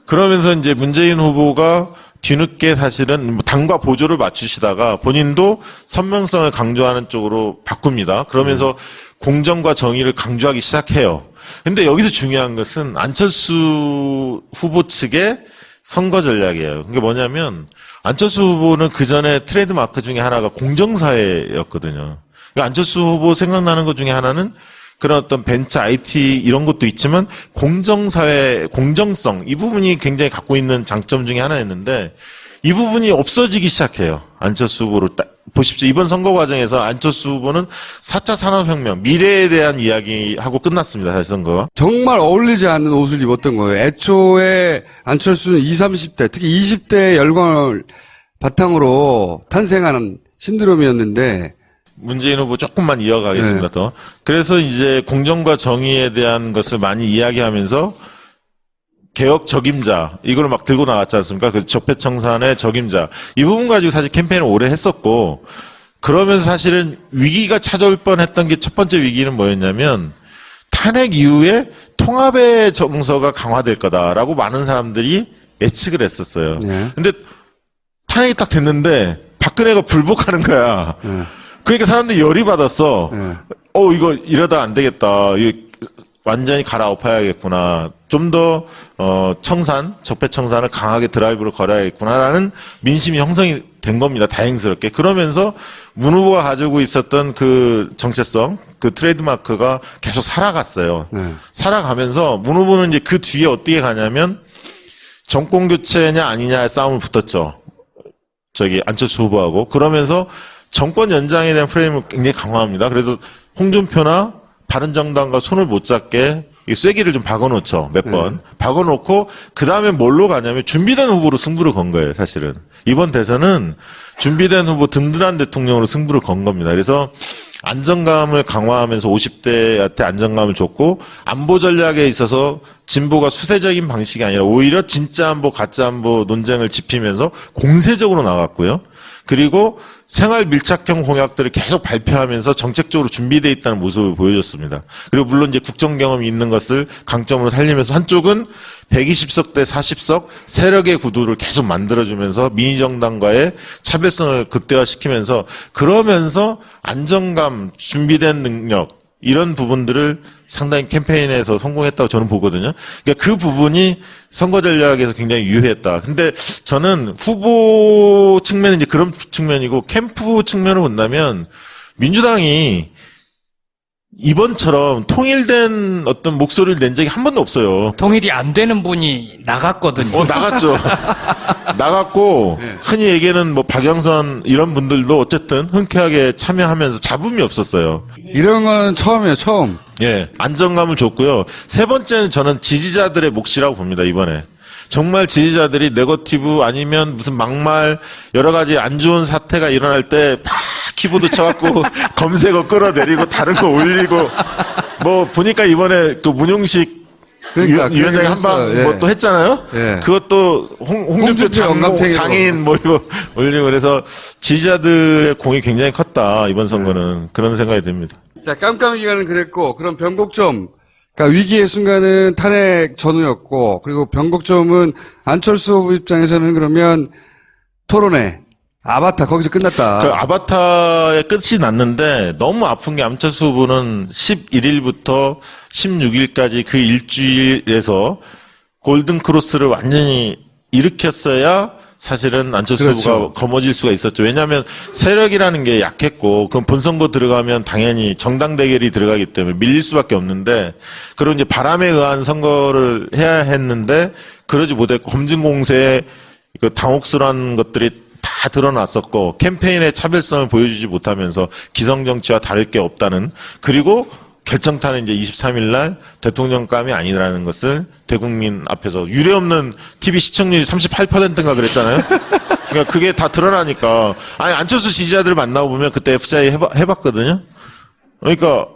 그러면서 이제 문재인 후보가 뒤늦게 사실은 당과 보조를 맞추시다가 본인도 선명성을 강조하는 쪽으로 바꿉니다. 그러면서 공정과 정의를 강조하기 시작해요. 근데 여기서 중요한 것은 안철수 후보 측의 선거 전략이에요. 그게 뭐냐면 안철수 후보는 그 전에 트레이드 마크 중에 하나가 공정사회였거든요. 그러니까 안철수 후보 생각나는 것 중에 하나는 그런 어떤 벤처, IT 이런 것도 있지만 공정사회, 공정성 이 부분이 굉장히 갖고 있는 장점 중에 하나였는데 이 부분이 없어지기 시작해요. 안철수 후보로 보십시오. 이번 선거 과정에서 안철수 후보는 4차 산업혁명, 미래에 대한 이야기하고 끝났습니다. 사실 선거가. 정말 어울리지 않는 옷을 입었던 거예요. 애초에 안철수는 20, 30대, 특히 20대의 열광을 바탕으로 탄생하는 신드롬이었는데 문재인 후보 조금만 이어가겠습니다. 네. 더. 그래서 이제 공정과 정의에 대한 것을 많이 이야기하면서 개혁 적임자 이걸 막 들고 나왔지 않습니까? 그 적폐청산의 적임자 이 부분 가지고 사실 캠페인을 오래 했었고 그러면서 사실은 위기가 찾아올 뻔했던 게 첫 번째 위기는 뭐였냐면 탄핵 이후에 통합의 정서가 강화될 거다라고 많은 사람들이 예측을 했었어요. 네. 근데 탄핵이 딱 됐는데 박근혜가 불복하는 거야. 네. 그러니까 사람들이 열이 받았어. 네. 이거 이러다 안 되겠다. 완전히 갈아엎어야겠구나. 좀 더 적폐청산을 강하게 드라이브를 걸어야겠구나라는 민심이 형성이 된 겁니다. 다행스럽게. 그러면서 문 후보가 가지고 있었던 그 정체성, 그 트레이드마크가 계속 살아갔어요. 네. 살아가면서 문 후보는 이제 그 뒤에 어떻게 가냐면 정권 교체냐 아니냐의 싸움을 붙었죠. 안철수 후보하고. 그러면서 정권 연장에 대한 프레임을 굉장히 강화합니다. 그래도 홍준표나 바른정당과 손을 못 잡게 쐐기를 좀 박아놓죠. 몇 번. 박아놓고 그 다음에 뭘로 가냐면 준비된 후보로 승부를 건 거예요. 사실은. 이번 대선은 준비된 후보 든든한 대통령으로 승부를 건 겁니다. 그래서 안정감을 강화하면서 50대한테 안정감을 줬고 안보 전략에 있어서 진보가 수세적인 방식이 아니라 오히려 진짜 안보, 가짜 안보 논쟁을 짚으면서 공세적으로 나갔고요. 그리고 생활 밀착형 공약들을 계속 발표하면서 정책적으로 준비되어 있다는 모습을 보여줬습니다. 그리고 물론 이제 국정 경험이 있는 것을 강점으로 살리면서 한쪽은 120석 대 40석 세력의 구도를 계속 만들어주면서 민주정당과의 차별성을 극대화시키면서 그러면서 안정감, 준비된 능력 이런 부분들을 상당히 캠페인에서 성공했다고 저는 보거든요. 그러니까 그 부분이 선거 전략에서 굉장히 유효했다. 근데 저는 후보 측면은 이제 그런 측면이고 캠프 측면을 본다면 민주당이 이번처럼 통일된 어떤 목소리를 낸 적이 한 번도 없어요. 통일이 안 되는 분이 나갔거든요. 나갔죠. 나갔고, 흔히 얘기하는 뭐 박영선 이런 분들도 어쨌든 흔쾌하게 참여하면서 잡음이 없었어요. 이런 건 처음이에요, 처음. 예. 안정감을 줬고요. 세 번째는 저는 지지자들의 몫이라고 봅니다, 이번에. 정말 지지자들이 네거티브 아니면 무슨 막말 여러 가지 안 좋은 사태가 일어날 때 팍 키보드 쳐갖고 검색어 끌어내리고 다른 거 올리고 뭐 보니까 이번에 그 문용식 그러니까, 위원장이 한방 예. 뭐 또 했잖아요. 예. 그것도 홍준표 영감탱이로. 장인 뭐 이거 올리고 그래서 지지자들의 공이 굉장히 컸다 이번 선거는 그런 생각이 듭니다. 자, 깜깜이 기간은 그랬고, 그럼 변곡점. 그러니까 위기의 순간은 탄핵 전후였고, 그리고 변곡점은 안철수 후보 입장에서는 그러면 토론회, 아바타, 거기서 끝났다. 그 아바타의 끝이 났는데 너무 아픈 게 안철수 후보는 11일부터 16일까지 그 일주일에서 골든 크로스를 완전히 일으켰어야 사실은 안철수 그렇죠. 후보가 거머쥘 수가 있었죠. 왜냐하면 세력이라는 게 약했고 그럼 본선거 들어가면 당연히 정당 대결이 들어가기 때문에 밀릴 수밖에 없는데 그런 이제 바람에 의한 선거를 해야 했는데 그러지 못했고 검증 공세에 그 당혹스러운 것들이 다 드러났었고 캠페인의 차별성을 보여주지 못하면서 기성정치와 다를 게 없다는 그리고 결정타는 이제 23일 날 대통령감이 아니라는 것을 대국민 앞에서 유례없는 TV 시청률이 38%인가 그랬잖아요. 그러니까 그게 다 드러나니까 아니 안철수 지지자들 만나고 보면 그때 FCI 해봤거든요. 그러니까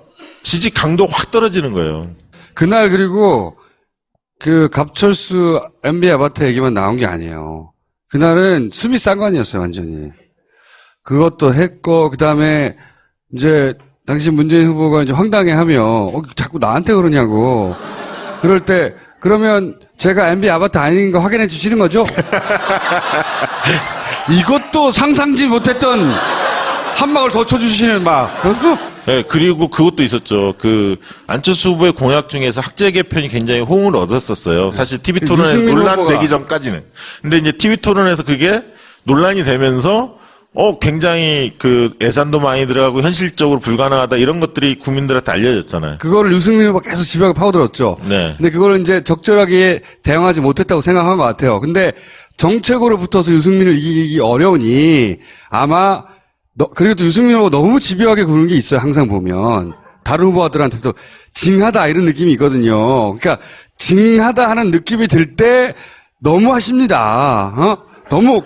지지 강도 확 떨어지는 거예요. 그날 그리고 그 갑철수 MB 아바타 얘기만 나온 게 아니에요. 그날은 수미 쌍관이었어요, 완전히. 그것도 했고, 그 다음에 이제 당시 문재인 후보가 이제 황당해하며 자꾸 나한테 그러냐고. 그럴 때 그러면 제가 MB 아바타 아닌 거 확인해 주시는 거죠? 이것도 상상지 못했던 한 방울 더 쳐주시는 막. 네, 그리고 그것도 있었죠. 그 안철수 후보의 공약 중에서 학제 개편이 굉장히 호응을 얻었었어요. 사실 TV 토론에 유승민 논란 후보가- 되기 전까지는. 근데 이제 TV 토론에서 그게 논란이 되면서 굉장히 그 예산도 많이 들어가고 현실적으로 불가능하다 이런 것들이 국민들한테 알려졌잖아요. 그거를 유승민 후보가 계속 집요하게 파고들었죠. 네. 근데 그걸 이제 적절하게 대응하지 못했다고 생각한 것 같아요. 근데 정책으로 붙어서 유승민을 이기기 어려우니 아마 그리고 또 유승민 후보가 너무 집요하게 구는 게 있어요. 항상 보면. 다른 후보들한테도 징하다 이런 느낌이 있거든요. 그러니까 징하다 하는 느낌이 들 때 너무 하십니다. 너무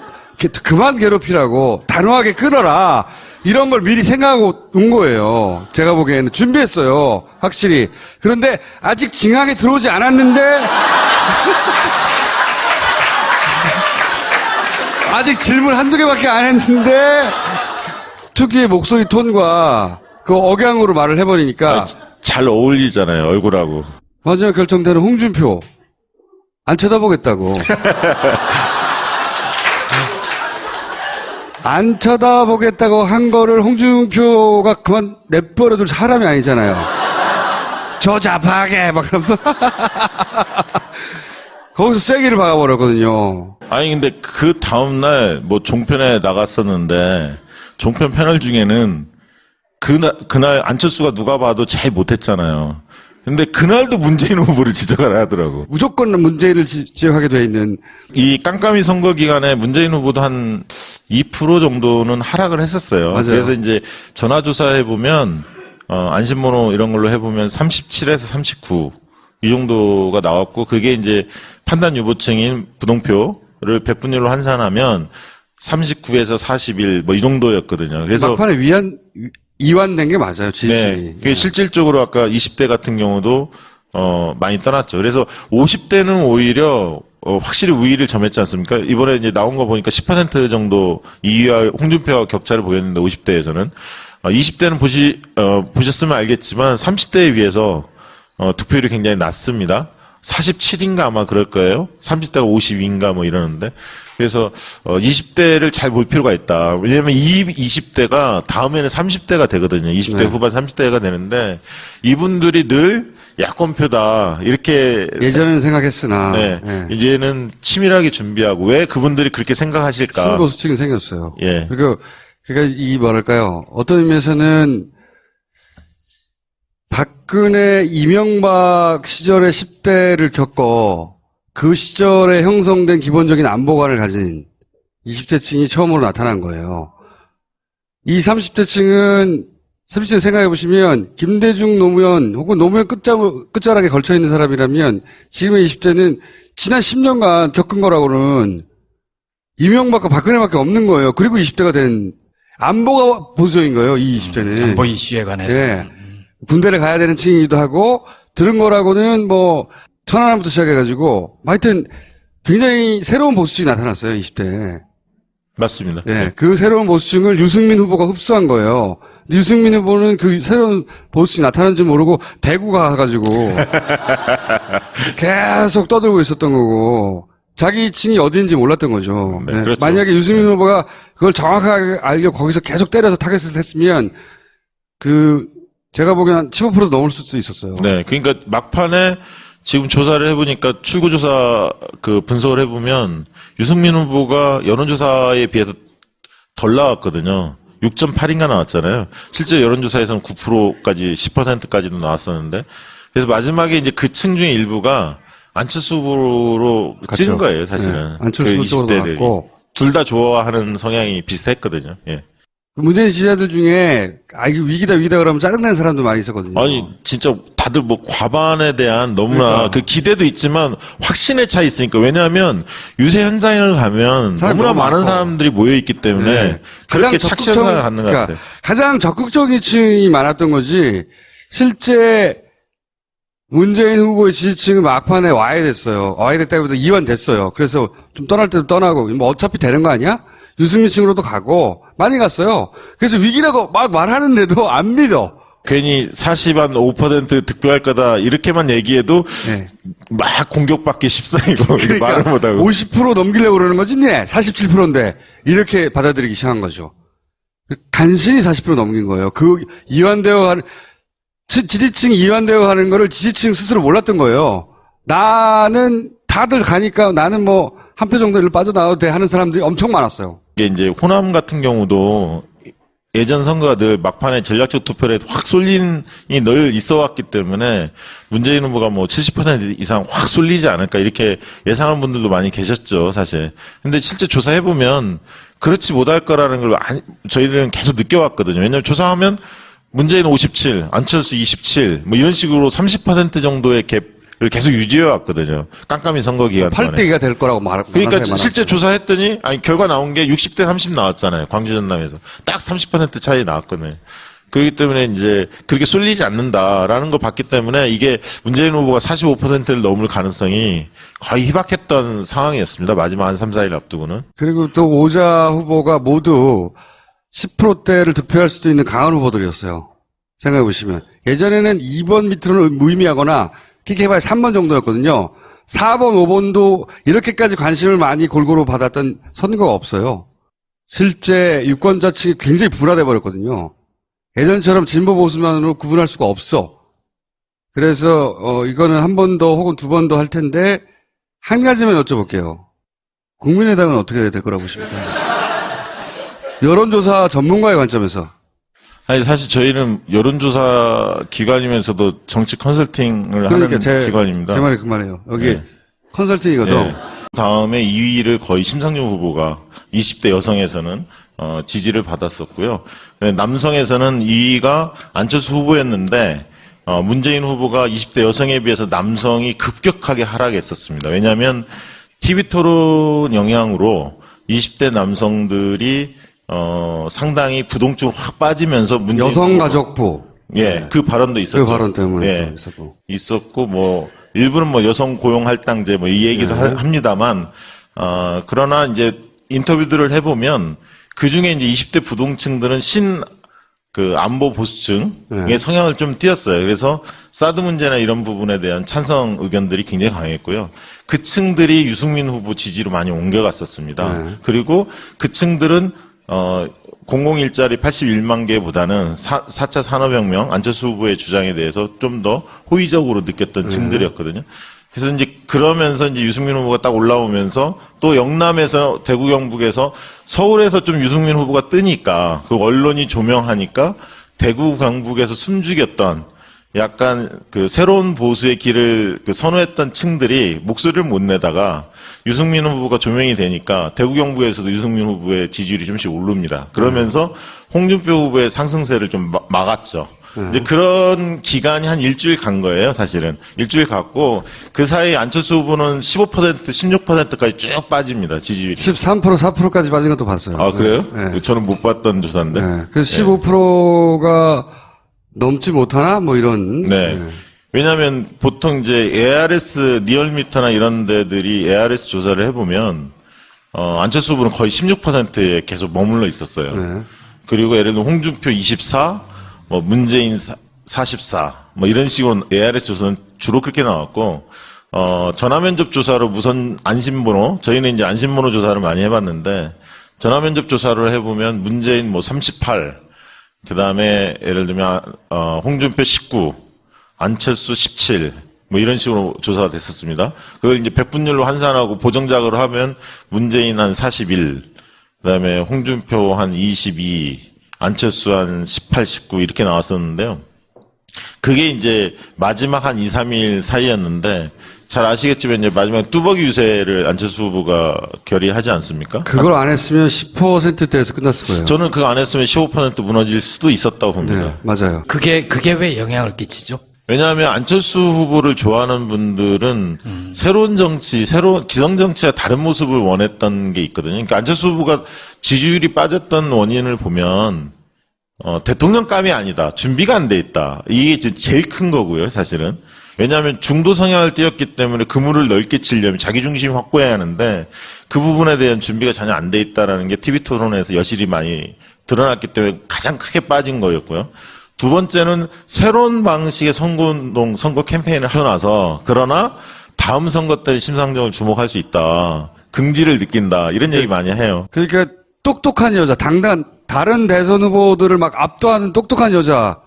그만 괴롭히라고 단호하게 끊어라. 이런 걸 미리 생각하고 온 거예요. 제가 보기에는 준비했어요. 확실히. 그런데 아직 징하게 들어오지 않았는데 아직 질문 한두 개밖에 안 했는데 특유의 목소리 톤과 그 억양으로 말을 해버리니까 잘 어울리잖아요, 얼굴하고. 마지막 결정되는 홍준표 안 쳐다보겠다고. 안 쳐다보겠다고 한 거를 홍준표가 그만 내버려둘 사람이 아니잖아요. 조잡하게 막 그러면서 거기서 세기를 박아버렸거든요. 아니 근데 그 다음날 뭐 종편에 나갔었는데 종편 패널 중에는 그날 안철수가 누가 봐도 제일 못했잖아요. 근데 그날도 문재인 후보를 지적을 하더라고. 무조건 문재인을 지적하게 돼 있는. 이 깜깜이 선거 기간에 문재인 후보도 한 2% 정도는 하락을 했었어요. 맞아요. 그래서 이제 전화조사해 보면 안심번호 이런 걸로 해보면 37에서 39 이 정도가 나왔고 그게 이제 판단 유보층인 부동표를 백분율로 환산하면 39에서 41 뭐 이 정도였거든요. 그래서 막판에 이완된 게 맞아요, 지지. 네. 그게 실질적으로 아까 20대 같은 경우도, 많이 떠났죠. 그래서 50대는 오히려, 확실히 우위를 점했지 않습니까? 이번에 이제 나온 거 보니까 10% 정도 2위와 홍준표와 격차를 보였는데 50대에서는. 20대는 보셨으면 알겠지만 30대에 비해서, 득표율이 굉장히 낮습니다. 47인가 아마 그럴 거예요. 30대가 52인가 뭐 이러는데. 그래서 20대를 잘 볼 필요가 있다. 왜냐하면 20대가 다음에는 30대가 되거든요. 20대 네. 후반 30대가 되는데 이분들이 늘 야권표다 이렇게 예전에는 생각했으나. 네, 예. 이제는 치밀하게 준비하고 왜 그분들이 그렇게 생각하실까? 신보수층이 생겼어요. 예. 그리고 그러니까 뭐랄까요. 어떤 의미에서는 박근혜, 이명박 시절의 10대를 겪어 그 시절에 형성된 기본적인 안보관을 가진 20대층이 처음으로 나타난 거예요. 이 30대층은 생각해보시면 김대중 노무현 혹은 노무현 끝자락에 걸쳐있는 사람이라면 지금의 20대는 지난 10년간 겪은 거라고는 이명박과 박근혜밖에 없는 거예요. 그리고 20대가 된 안보가 보수적인 거예요. 이 20대는. 안보 이슈에 관해서. 예. 군대를 가야 되는 층이기도 하고 들은 거라고는 뭐 천안함부터 시작해가지고 하여튼 굉장히 새로운 보수층이 나타났어요. 20대에. 맞습니다. 예. 그 새로운 보수층을 유승민 후보가 흡수한 거예요. 근데 유승민 후보는 그 새로운 보수층이 나타난 줄 모르고 대구 가가지고 계속 떠들고 있었던 거고 자기 층이 어디인지 몰랐던 거죠. 네, 예. 그렇죠. 만약에 유승민 후보가 그걸 정확하게 알고 거기서 계속 때려서 타겟을 했으면 제가 보기엔 한 15%도 넘을 수도 있었어요. 네, 그러니까 막판에 지금 조사를 해보니까 출구조사 분석을 해보면 유승민 후보가 여론조사에 비해서 덜 나왔거든요. 6.8인가 나왔잖아요. 실제 여론조사에서는 9%까지 10%까지도 나왔었는데 그래서 마지막에 이제 그 층 중에 일부가 안철수 후보로 찍은 거예요, 사실은. 네, 안철수 그 쪽으로 20대들이. 갔고 둘 다 좋아하는 성향이 비슷했거든요. 예. 문재인 지지자들 중에 이거 위기다 그러면 짜증나는 사람도 많이 있었거든요. 아니 진짜 다들 뭐 과반에 대한 너무나 그러니까. 그 기대도 있지만 확신의 차이 있으니까 왜냐하면 유세 현장을 가면 사람이 너무나 너무 많은 많고. 사람들이 모여 있기 때문에 네. 그렇게 착시현상을 갖는 것 같아요. 가장 적극적인 층이 많았던 거지 실제 문재인 후보의 지지층은 막판에 와야 됐어요. 와야 됐다기보다 이완됐어요. 그래서 좀 떠날 때도 떠나고 뭐 어차피 되는 거 아니야? 유승민 층으로도 가고 많이 갔어요. 그래서 위기라고 막 말하는데도 안 믿어. 괜히 40한 5% 득표할 거다 이렇게만 얘기해도 네. 막 공격받기 십상이고 그러니까 말을 못하고 50% 넘기려고 그러는 거지, 니네. 47%인데. 이렇게 받아들이기 시작한 거죠. 간신히 40% 넘긴 거예요. 이완되어 가는, 지지층이 이완되어 가는 거를 지지층 스스로 몰랐던 거예요. 나는 다들 가니까 나는 뭐 한 표 정도 일로 빠져나와도 돼 하는 사람들이 엄청 많았어요. 이게 이제 호남 같은 경우도 예전 선거가 늘 막판에 전략적 투표에 확 쏠림이 늘 있어 왔기 때문에 문재인 후보가 뭐 70% 이상 확 쏠리지 않을까 이렇게 예상하는 분들도 많이 계셨죠, 사실. 근데 실제 조사해보면 그렇지 못할 거라는 걸 저희들은 계속 느껴왔거든요. 왜냐하면 조사하면 문재인 57, 안철수 27, 뭐 이런 식으로 30% 정도의 갭을 계속 유지해 왔거든요. 깜깜이 선거 기간 동안에. 8대기가 될 거라고 그러니까 실제 조사했더니 결과 나온 게 60대 30 나왔잖아요. 광주 전남에서 딱 30% 차이 나왔거든요. 그렇기 때문에 이제 그렇게 쏠리지 않는다라는 걸 봤기 때문에 이게 문재인 후보가 45%를 넘을 가능성이 거의 희박했던 상황이었습니다. 마지막 한 3, 4일 앞두고는. 그리고 또 오자 후보가 모두 10%대를 득표할 수도 있는 강한 후보들이었어요. 생각해 보시면. 예전에는 2번 밑으로는 무의미하거나 그렇게 해봐야 3번 정도였거든요. 4번, 5번도 이렇게까지 관심을 많이 골고루 받았던 선거가 없어요. 실제 유권자 측이 굉장히 불화돼 버렸거든요. 예전처럼 진보 보수만으로 구분할 수가 없어. 그래서 이거는 한 번 더 혹은 두 번 더 할 텐데 한 가지만 여쭤볼게요. 국민의당은 어떻게 될 거라고 보십니까? 여론조사 전문가의 관점에서. 아니 사실 저희는 여론조사 기관이면서도 정치 컨설팅을 하는 기관입니다. 제 말이 그 말이에요. 여기 네. 컨설팅이거든. 네. 다음에 2위를 거의 심상정 후보가 20대 여성에서는 지지를 받았었고요. 남성에서는 2위가 안철수 후보였는데 문재인 후보가 20대 여성에 비해서 남성이 급격하게 하락했었습니다. 왜냐하면 TV 토론 영향으로 20대 남성들이 상당히 부동층으로 확 빠지면서 문재인 여성가족부. 예, 그 발언도 있었죠. 그 발언 때문에 예, 있었고. 뭐 일부는 뭐 여성 고용 할당제 뭐 이 얘기도 네. 합니다만 그러나 이제 인터뷰들을 해보면 그 중에 이제 20대 부동층들은 안보 보수층의 네. 성향을 좀 띄었어요. 그래서 사드 문제나 이런 부분에 대한 찬성 의견들이 굉장히 강했고요. 그 층들이 유승민 후보 지지로 많이 옮겨갔었습니다. 네. 그리고 그 층들은 공공일자리 81만 개보다는 4차 산업혁명 안철수 후보의 주장에 대해서 좀 더 호의적으로 느꼈던 층들이었거든요. 그래서 이제 그러면서 이제 유승민 후보가 딱 올라오면서 또 영남에서 대구 경북에서 서울에서 좀 유승민 후보가 뜨니까 그 언론이 조명하니까 대구 경북에서 숨죽였던 약간 그 새로운 보수의 길을 그 선호했던 층들이 목소리를 못 내다가 유승민 후보가 조명이 되니까 대구 경북에서도 유승민 후보의 지지율이 좀씩 오릅니다. 그러면서 홍준표 후보의 상승세를 좀 막았죠. 이제 그런 기간이 한 일주일 간 거예요, 사실은. 일주일 갔고, 그 사이 안철수 후보는 15%, 16%까지 쭉 빠집니다, 지지율이. 13%, 4%까지 빠진 것도 봤어요. 아, 그래요? 네. 저는 못 봤던 조사인데. 네. 그래서 15%가 넘지 못하나? 뭐 이런. 네. 왜냐면 보통 이제 ARS, 리얼미터나 이런 데들이 ARS 조사를 해보면, 안철수 후보는 거의 16%에 계속 머물러 있었어요. 네. 그리고 예를 들면 홍준표 24, 뭐 문재인 44, 뭐 이런 식으로 ARS 조사는 주로 그렇게 나왔고, 전화면접 조사로 우선 안심번호, 저희는 이제 안심번호 조사를 많이 해봤는데, 전화면접 조사를 해보면 문재인 뭐 38, 그 다음에 예를 들면, 홍준표 19, 안철수 17, 뭐 이런 식으로 조사가 됐었습니다. 그걸 이제 백분율로 환산하고 보정작으로 하면 문재인 한 41, 그 다음에 홍준표 한 22, 안철수 한 18, 19 이렇게 나왔었는데요. 그게 이제 마지막 한 2, 3일 사이였는데 잘 아시겠지만 이제 마지막 뚜벅이 유세를 안철수 후보가 결의하지 않습니까? 그걸 안 했으면 10%대에서 끝났을 거예요. 저는 그거 안 했으면 15% 무너질 수도 있었다고 봅니다. 네, 맞아요. 그게 왜 영향을 끼치죠? 왜냐하면 안철수 후보를 좋아하는 분들은 새로운 정치, 기성 정치와 다른 모습을 원했던 게 있거든요. 그러니까 안철수 후보가 지지율이 빠졌던 원인을 보면 대통령감이 아니다. 준비가 안 돼 있다. 이게 제일 큰 거고요, 사실은. 왜냐하면 중도 성향을 띄었기 때문에 그물을 넓게 치려면 자기 중심 확보해야 하는데 그 부분에 대한 준비가 전혀 안 돼 있다라는 게 TV 토론에서 여실히 많이 드러났기 때문에 가장 크게 빠진 거였고요. 두 번째는 새로운 방식의 선거운동, 선거 캠페인을 하고 나서 그러나 다음 선거 때 심상정을 주목할 수 있다. 긍지를 느낀다. 이런 얘기 많이 해요. 그러니까 똑똑한 여자, 다른 대선 후보들을 막 압도하는 똑똑한 여자,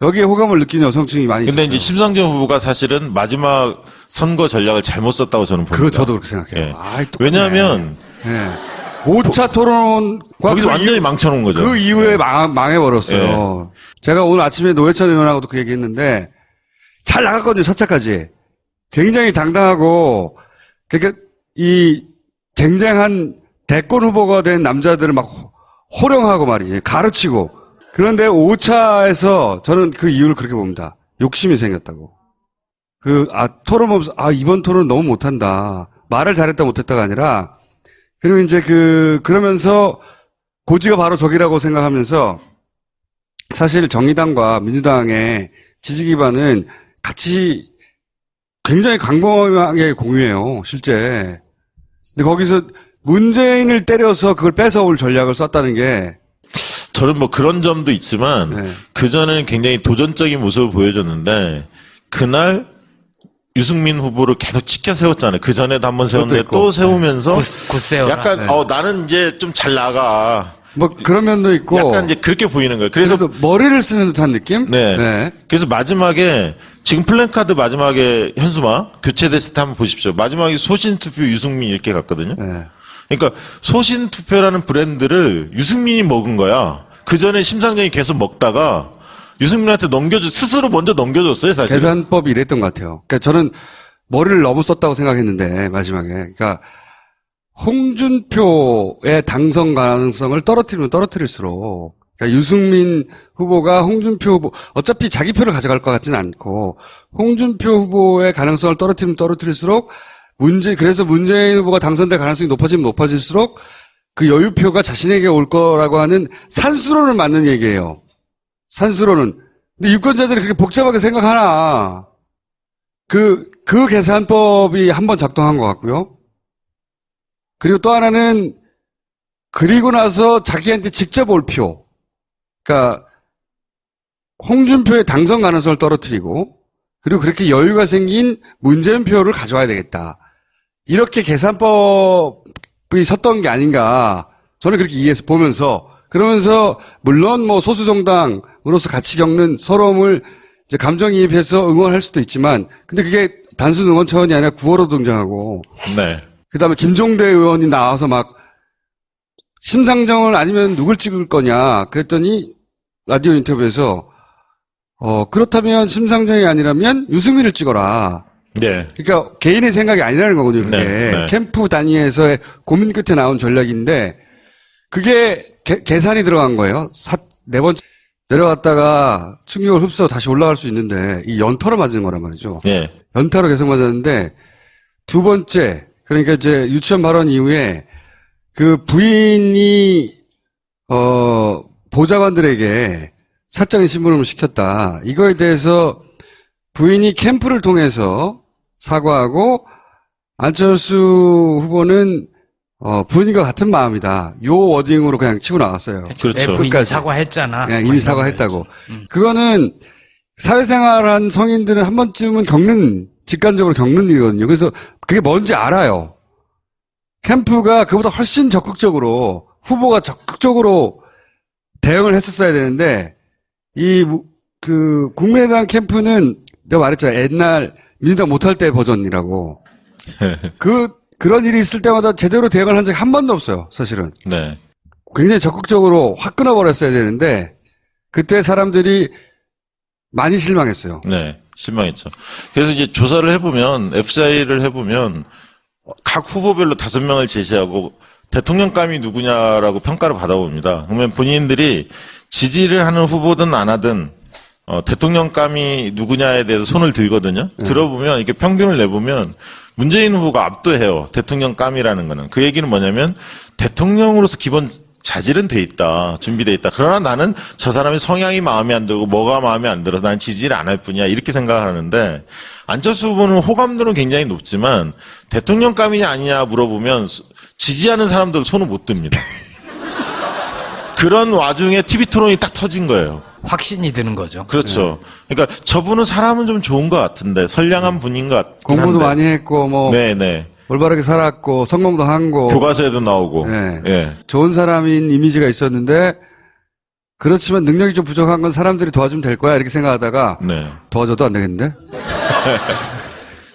여기에 호감을 느끼는 여성층이 많이 근데 있어요. 이제 심상정 후보가 사실은 마지막 선거 전략을 잘못 썼다고 저는 봅니다. 그거 저도 그렇게 생각해요. 예. 아이, 왜냐하면 5차 토론과 거기서 완전히 망쳐놓은 거죠. 그 이후에 망해버렸어요. 제가 오늘 아침에 노회찬 의원하고도 그 얘기했는데 잘 나갔거든요. 4차까지. 굉장히 당당하고 그러니까 이 쟁쟁한 대권 후보가 된 남자들을 막 호령하고 말이지. 가르치고. 그런데 5차에서 저는 그 이유를 그렇게 봅니다. 욕심이 생겼다고. 토론 보면서, 이번 토론 너무 못한다. 말을 잘했다 못했다가 아니라, 그리고 이제 그러면서 고지가 바로 저기라고 생각하면서 사실 정의당과 민주당의 지지 기반은 같이 굉장히 광범위하게 공유해요. 실제. 근데 거기서 문재인을 때려서 그걸 뺏어올 전략을 썼다는 게 저는 뭐 그런 점도 있지만 네. 그전에는 굉장히 도전적인 모습을 보여줬는데 그날 유승민 후보를 계속 치켜 세웠잖아요. 그전에도 한번 세웠는데 또 세우면서 굳세요. 약간 네. 나는 이제 좀 잘 나가. 뭐 그런 면도 있고 약간 이제 그렇게 보이는 거예요. 그래서 머리를 쓰는 듯한 느낌? 네. 그래서 마지막에 지금 플랜카드 마지막에 현수막 교체됐을 때 한번 보십시오. 마지막에 소신 투표 유승민 이렇게 갔거든요. 네. 그러니까 소신 투표라는 브랜드를 유승민이 먹은 거야. 그 전에 심상정이 계속 먹다가 유승민한테 스스로 먼저 넘겨줬어요, 사실. 계산법이 이랬던 것 같아요. 그러니까 저는 머리를 너무 썼다고 생각했는데 마지막에 그러니까 홍준표의 당선 가능성을 떨어뜨리면 떨어뜨릴수록 그러니까 유승민 후보가 홍준표 후보 어차피 자기 표를 가져갈 것 같지는 않고 홍준표 후보의 가능성을 떨어뜨리면 떨어뜨릴수록 그래서 문재인 후보가 당선될 가능성이 높아지면 높아질수록 그 여유표가 자신에게 올 거라고 하는 산수론을 맞는 얘기예요. 산수론은. 근데 유권자들이 그렇게 복잡하게 생각하나. 그 계산법이 한번 작동한 것 같고요. 그리고 또 하나는 그리고 나서 자기한테 직접 올 표. 그러니까 홍준표의 당선 가능성을 떨어뜨리고 그리고 그렇게 여유가 생긴 문재인 표를 가져와야 되겠다. 이렇게 계산법이 섰던 게 아닌가. 저는 그렇게 이해해서 보면서 그러면서 물론 뭐 소수 정당으로서 같이 겪는 서러움을 이제 감정이입해서 응원할 수도 있지만 근데 그게 단순 응원 차원이 아니라 구호로 등장하고, 네. 그 다음에 김종대 의원이 나와서 막, 심상정을 아니면 누굴 찍을 거냐, 그랬더니, 라디오 인터뷰에서, 그렇다면 심상정이 아니라면 유승민을 찍어라. 네. 그러니까 개인의 생각이 아니라는 거거든요, 그게. 네. 캠프 단위에서의 고민 끝에 나온 전략인데, 그게 계산이 들어간 거예요. 네 번째 내려갔다가 충격을 흡수하고 다시 올라갈 수 있는데, 이 연타로 맞은 거란 말이죠. 네. 연타로 계속 맞았는데, 두 번째, 그러니까 이제 유치원 발언 이후에 그 부인이, 보좌관들에게 사적인 신문을 시켰다. 이거에 대해서 부인이 캠프를 통해서 사과하고 안철수 후보는 부인과 같은 마음이다. 요 워딩으로 그냥 치고 나갔어요. 내 그렇죠. 부인이 끝까지. 사과했잖아. 그냥 이미 사과했다고. 그거는 사회생활한 성인들은 한 번쯤은 직관적으로 겪는 일이거든요. 그래서 그게 뭔지 알아요. 캠프가 그보다 훨씬 적극적으로, 후보가 적극적으로 대응을 했었어야 되는데, 국민의당 캠프는 내가 말했잖아. 옛날 민주당 못할 때 버전이라고. 그런 일이 있을 때마다 제대로 대응을 한 적이 한 번도 없어요, 사실은. 네. 굉장히 적극적으로 확 끊어버렸어야 되는데, 그때 사람들이 많이 실망했어요. 네. 실망했죠. 그래서 이제 조사를 해보면, FCI를 해보면, 각 후보별로 5명을 제시하고, 대통령감이 누구냐라고 평가를 받아봅니다. 그러면 본인들이 지지를 하는 후보든 안 하든, 대통령감이 누구냐에 대해서 손을 들거든요. 들어보면, 이렇게 평균을 내보면, 문재인 후보가 압도해요. 대통령감이라는 거는. 그 얘기는 뭐냐면, 대통령으로서 기본 자질은 돼 있다. 준비돼 있다. 그러나 나는 저 사람의 성향이 마음에 안 들고 뭐가 마음에 안 들어서 난 지지를 안 할 뿐이야. 이렇게 생각하는데 안철수 후보는 호감도는 굉장히 높지만 대통령감이냐 아니냐 물어보면 지지하는 사람들 손을 못 듭니다. 그런 와중에 TV 토론이 딱 터진 거예요. 확신이 드는 거죠. 그렇죠. 그러니까 저분은 사람은 좀 좋은 것 같은데 선량한 분인 것 같긴 공부도 한데. 많이 했고, 네네. 올바르게 살았고, 성공도 한 거. 교과서에도 나오고. 네. 예. 좋은 사람인 이미지가 있었는데, 그렇지만 능력이 좀 부족한 건 사람들이 도와주면 될 거야, 이렇게 생각하다가, 네. 도와줘도 안 되겠는데?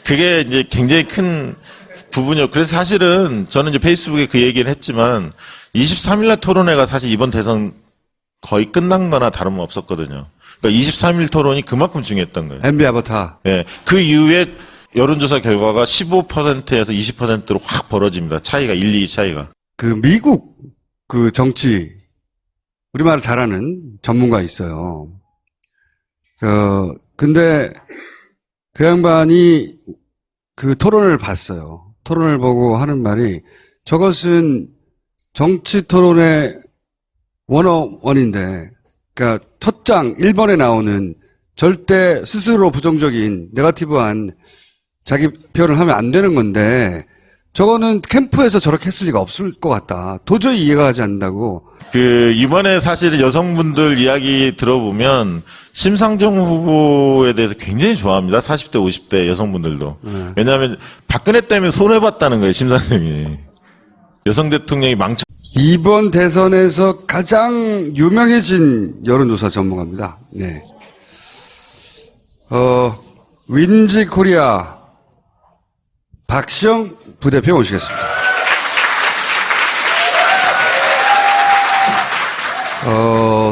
그게 이제 굉장히 큰 부분이요. 그래서 사실은 저는 이제 페이스북에 그 얘기를 했지만 23일날 토론회가 사실 이번 대선 거의 끝난 거나 다름은 없었거든요. 그러니까 23일 토론이 그만큼 중요했던 거예요. MB 아바타. 예. 그 이후에 여론조사 결과가 15%에서 20%로 확 벌어집니다. 차이가, 1, 2 차이가. 미국, 정치, 우리말을 잘하는 전문가 있어요. 근데 그 양반이 그 토론을 봤어요. 토론을 보고 하는 말이 저것은 정치 토론의 101인데, 그러니까 첫 장 1번에 나오는 절대 스스로 부정적인 네거티브한 자기 표현을 하면 안 되는 건데 저거는 캠프에서 저렇게 했을 리가 없을 것 같다. 도저히 이해가 가지 않는다고. 이번에 사실 여성분들 이야기 들어보면 심상정 후보에 대해서 굉장히 좋아합니다. 40대, 50대 여성분들도. 왜냐하면 박근혜 때문에 손해봤다는 거예요, 심상정이. 여성 대통령이 이번 대선에서 가장 유명해진 여론조사 전문가입니다. 네. 윈지 코리아 박시영 부대표 모시겠습니다.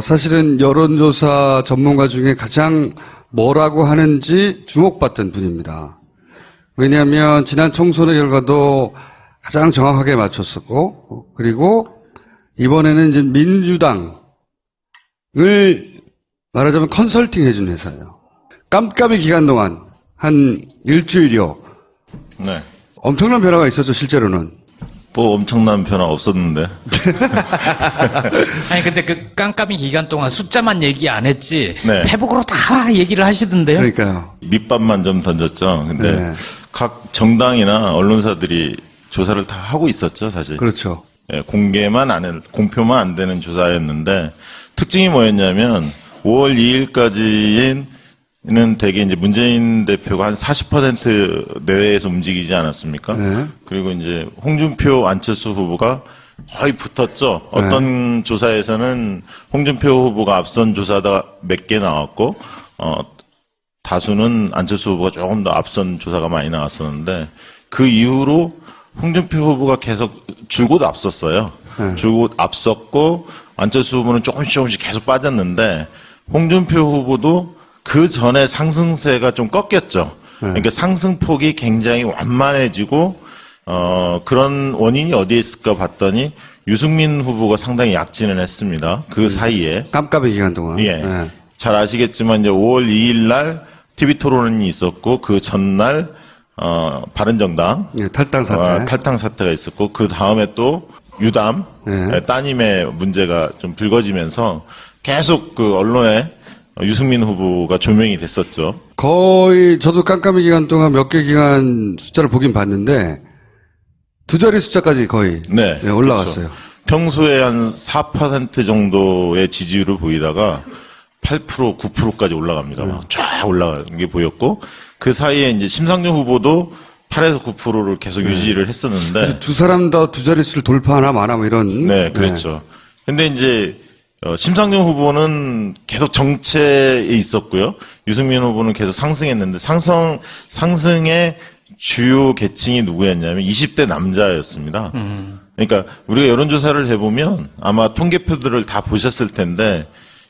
사실은 여론조사 전문가 중에 가장 뭐라고 하는지 주목받던 분입니다. 왜냐하면 지난 총선의 결과도 가장 정확하게 맞췄었고, 그리고 이번에는 이제 민주당을 말하자면 컨설팅 해준 회사예요. 깜깜이 기간 동안 한 일주일여 네. 엄청난 변화가 있었죠, 실제로는. 뭐 엄청난 변화 없었는데. 아니 근데 그 깜깜이 기간 동안 숫자만 얘기 안 했지 네. 페북으로 다 얘기를 하시던데요. 그러니까요. 밑밥만 좀 던졌죠. 근데 네. 각 정당이나 언론사들이 조사를 다 하고 있었죠, 사실. 그렇죠. 예, 공표만 안 되는 조사였는데 특징이 뭐였냐면 5월 2일까지는 대개 이제 문재인 대표가 한 40% 내외에서 움직이지 않았습니까? 네. 그리고 이제 홍준표, 안철수 후보가 거의 붙었죠. 어떤 조사에서는 홍준표 후보가 앞선 조사다 몇 개 나왔고, 다수는 안철수 후보가 조금 더 앞선 조사가 많이 나왔었는데 그 이후로 홍준표 후보가 계속 줄곧 앞섰어요. 줄곧 앞섰고 안철수 후보는 조금씩 계속 빠졌는데 홍준표 후보도 그 전에 상승세가 좀 꺾였죠. 그러니까 상승폭이 굉장히 완만해지고 그런 원인이 어디에 있을까 봤더니 유승민 후보가 상당히 약진을 했습니다. 그 사이에. 깜깜이 기간 동안. 예. 잘 아시겠지만 이제 5월 2일 날 TV 토론이 있었고 그 전날 바른정당 예, 탈당 사태. 탈당 사태가 있었고 그 다음에 또 유담 따님의 문제가 좀 불거지면서 계속 그 언론에 유승민 후보가 조명이 됐었죠. 거의 저도 깜깜이 기간 동안 몇 개 기간 숫자를 보긴 봤는데 두 자리 숫자까지 거의 네, 올라갔어요. 그렇죠. 평소에 한 4% 정도의 지지율을 보이다가 8%, 9%까지 올라갑니다. 막 쫙 올라가는 게 보였고 그 사이에 이제 심상정 후보도 8에서 9%를 계속 유지를 했었는데 두 사람 다 두 자릿수를 돌파하나 마나 뭐 이런. 네, 그렇죠. 근데 이제 심상정 후보는 계속 정체에 있었고요. 유승민 후보는 계속 상승했는데 상승의 주요 계층이 누구였냐면 20대 남자였습니다. 그러니까 우리가 여론조사를 해보면 아마 통계표들을 다 보셨을 텐데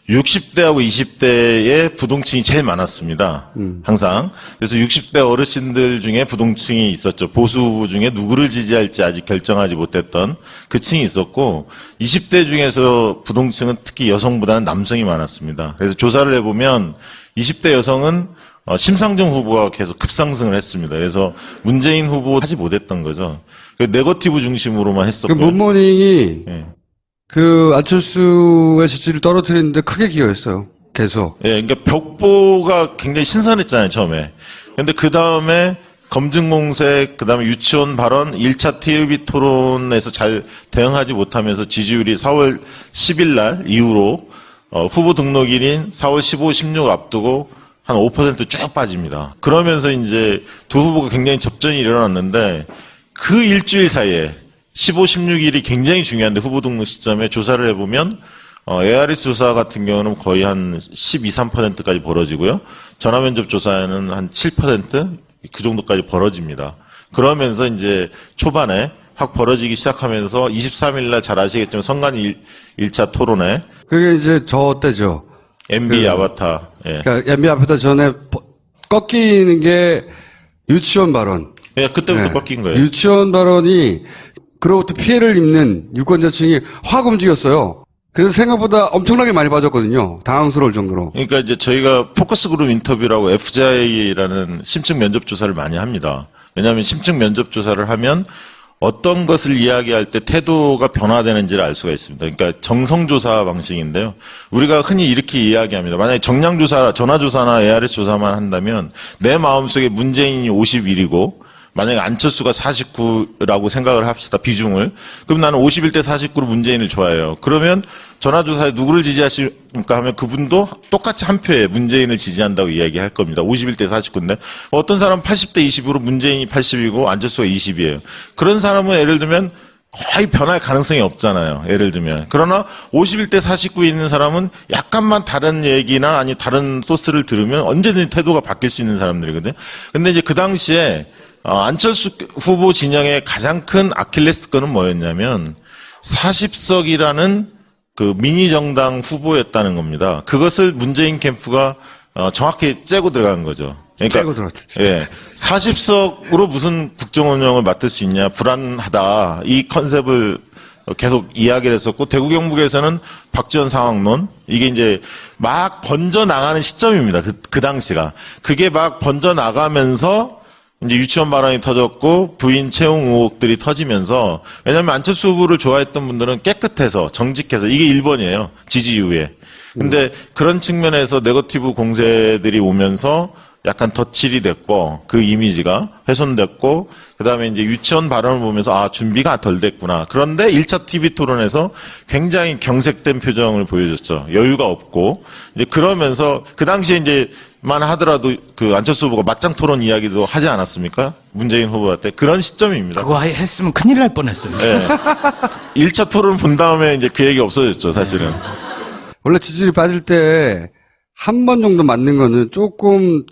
60대하고 20대의 부동층이 제일 많았습니다. 항상. 그래서 60대 어르신들 중에 부동층이 있었죠. 보수 후보 중에 누구를 지지할지 아직 결정하지 못했던 그 층이 있었고 20대 중에서 부동층은 특히 여성보다는 남성이 많았습니다. 그래서 조사를 해보면 20대 여성은 심상정 후보가 계속 급상승을 했습니다. 그래서 문재인 후보 하지 못했던 거죠. 네거티브 중심으로만 했었고요. 그 문모닝이 예. 그 안철수의 지지를 떨어뜨리는데 크게 기여했어요. 계속. 예, 그러니까 벽보가 굉장히 신선했잖아요, 처음에. 근데 그 다음에 검증공색, 그 다음에 유치원 발언, 1차 TV 토론에서 잘 대응하지 못하면서 지지율이 4월 10일 날 이후로 후보 등록일인 4월 15, 16 앞두고 한 5% 쭉 빠집니다. 그러면서 이제 두 후보가 굉장히 접전이 일어났는데 그 일주일 사이에 15, 16일이 굉장히 중요한데 후보 등록 시점에 조사를 해보면 ARS 조사 같은 경우는 거의 한 12, 13%까지 벌어지고요. 전화면접 조사에는 한 7%? 그 정도까지 벌어집니다. 그러면서 이제 초반에 확 벌어지기 시작하면서 23일 날 잘 아시겠지만 선관 1차 토론회 그게 이제 저 때죠. MB 아바타. 예. 그러니까 MB 아바타 전에 꺾이는 게 유치원 발언. 예, 그때부터 네. 꺾인 거예요. 유치원 발언이 그로부터 피해를 입는 유권자층이 확 움직였어요. 그래서 생각보다 엄청나게 많이 빠졌거든요. 당황스러울 정도로. 그러니까 이제 저희가 포커스 그룹 인터뷰라고 FJ라는 심층 면접 조사를 많이 합니다. 왜냐하면 심층 면접 조사를 하면 어떤 것을 이야기할 때 태도가 변화되는지를 알 수가 있습니다. 그러니까 정성조사 방식인데요. 우리가 흔히 이렇게 이야기합니다. 만약에 정량조사, 전화조사나 ARS 조사만 한다면 내 마음속에 문재인이 51이고 만약에 안철수가 49라고 생각을 합시다. 비중을. 그럼 나는 51대 49로 문재인을 좋아해요. 그러면 전화조사에 누구를 지지하십니까 하면 그분도 똑같이 한 표에 문재인을 지지한다고 이야기할 겁니다. 51대 49인데 어떤 사람은 80대 20으로 문재인이 80이고 안철수가 20이에요. 그런 사람은 예를 들면 거의 변할 가능성이 없잖아요. 예를 들면. 그러나 51대 49에 있는 사람은 약간만 다른 얘기나 아니 다른 소스를 들으면 언제든지 태도가 바뀔 수 있는 사람들이거든요. 근데 이제 그 당시에 안철수 후보 진영의 가장 큰 아킬레스건은 뭐였냐면 40석이라는 그 미니 정당 후보였다는 겁니다. 그것을 문재인 캠프가 정확히 째고 들어간 거죠. 그러니까 째고 들어갔죠. 예, 40석으로 무슨 국정 운영을 맡을 수 있냐, 불안하다. 이 컨셉을 계속 이야기를 했었고 대구 경북에서는 박지원 상황론 이게 이제 막 번져 나가는 시점입니다. 그 당시가 그게 막 번져 나가면서. 이제 유치원 발언이 터졌고 부인 채용 의혹들이 터지면서 왜냐하면 안철수 후보를 좋아했던 분들은 깨끗해서 정직해서 이게 1번이에요. 지지 이후에. 근데 그런 측면에서 네거티브 공세들이 오면서 약간 덧칠이 됐고 그 이미지가 훼손됐고 그다음에 이제 유치원 발언을 보면서 준비가 덜 됐구나. 그런데 1차 TV 토론에서 굉장히 경색된 표정을 보여줬죠. 여유가 없고 이제 그러면서 그 당시에 이제 만 하더라도 그 안철수 후보가 맞짱 토론 이야기도 하지 않았습니까? 문재인 후보한테 그런 시점입니다. 그거 했으면 큰일 날 뻔했어요. 네. 1차 토론 본 다음에 이제 그 얘기 없어졌죠, 사실은. 원래 지지율이 빠질 때 한 번 정도 맞는 거는 조금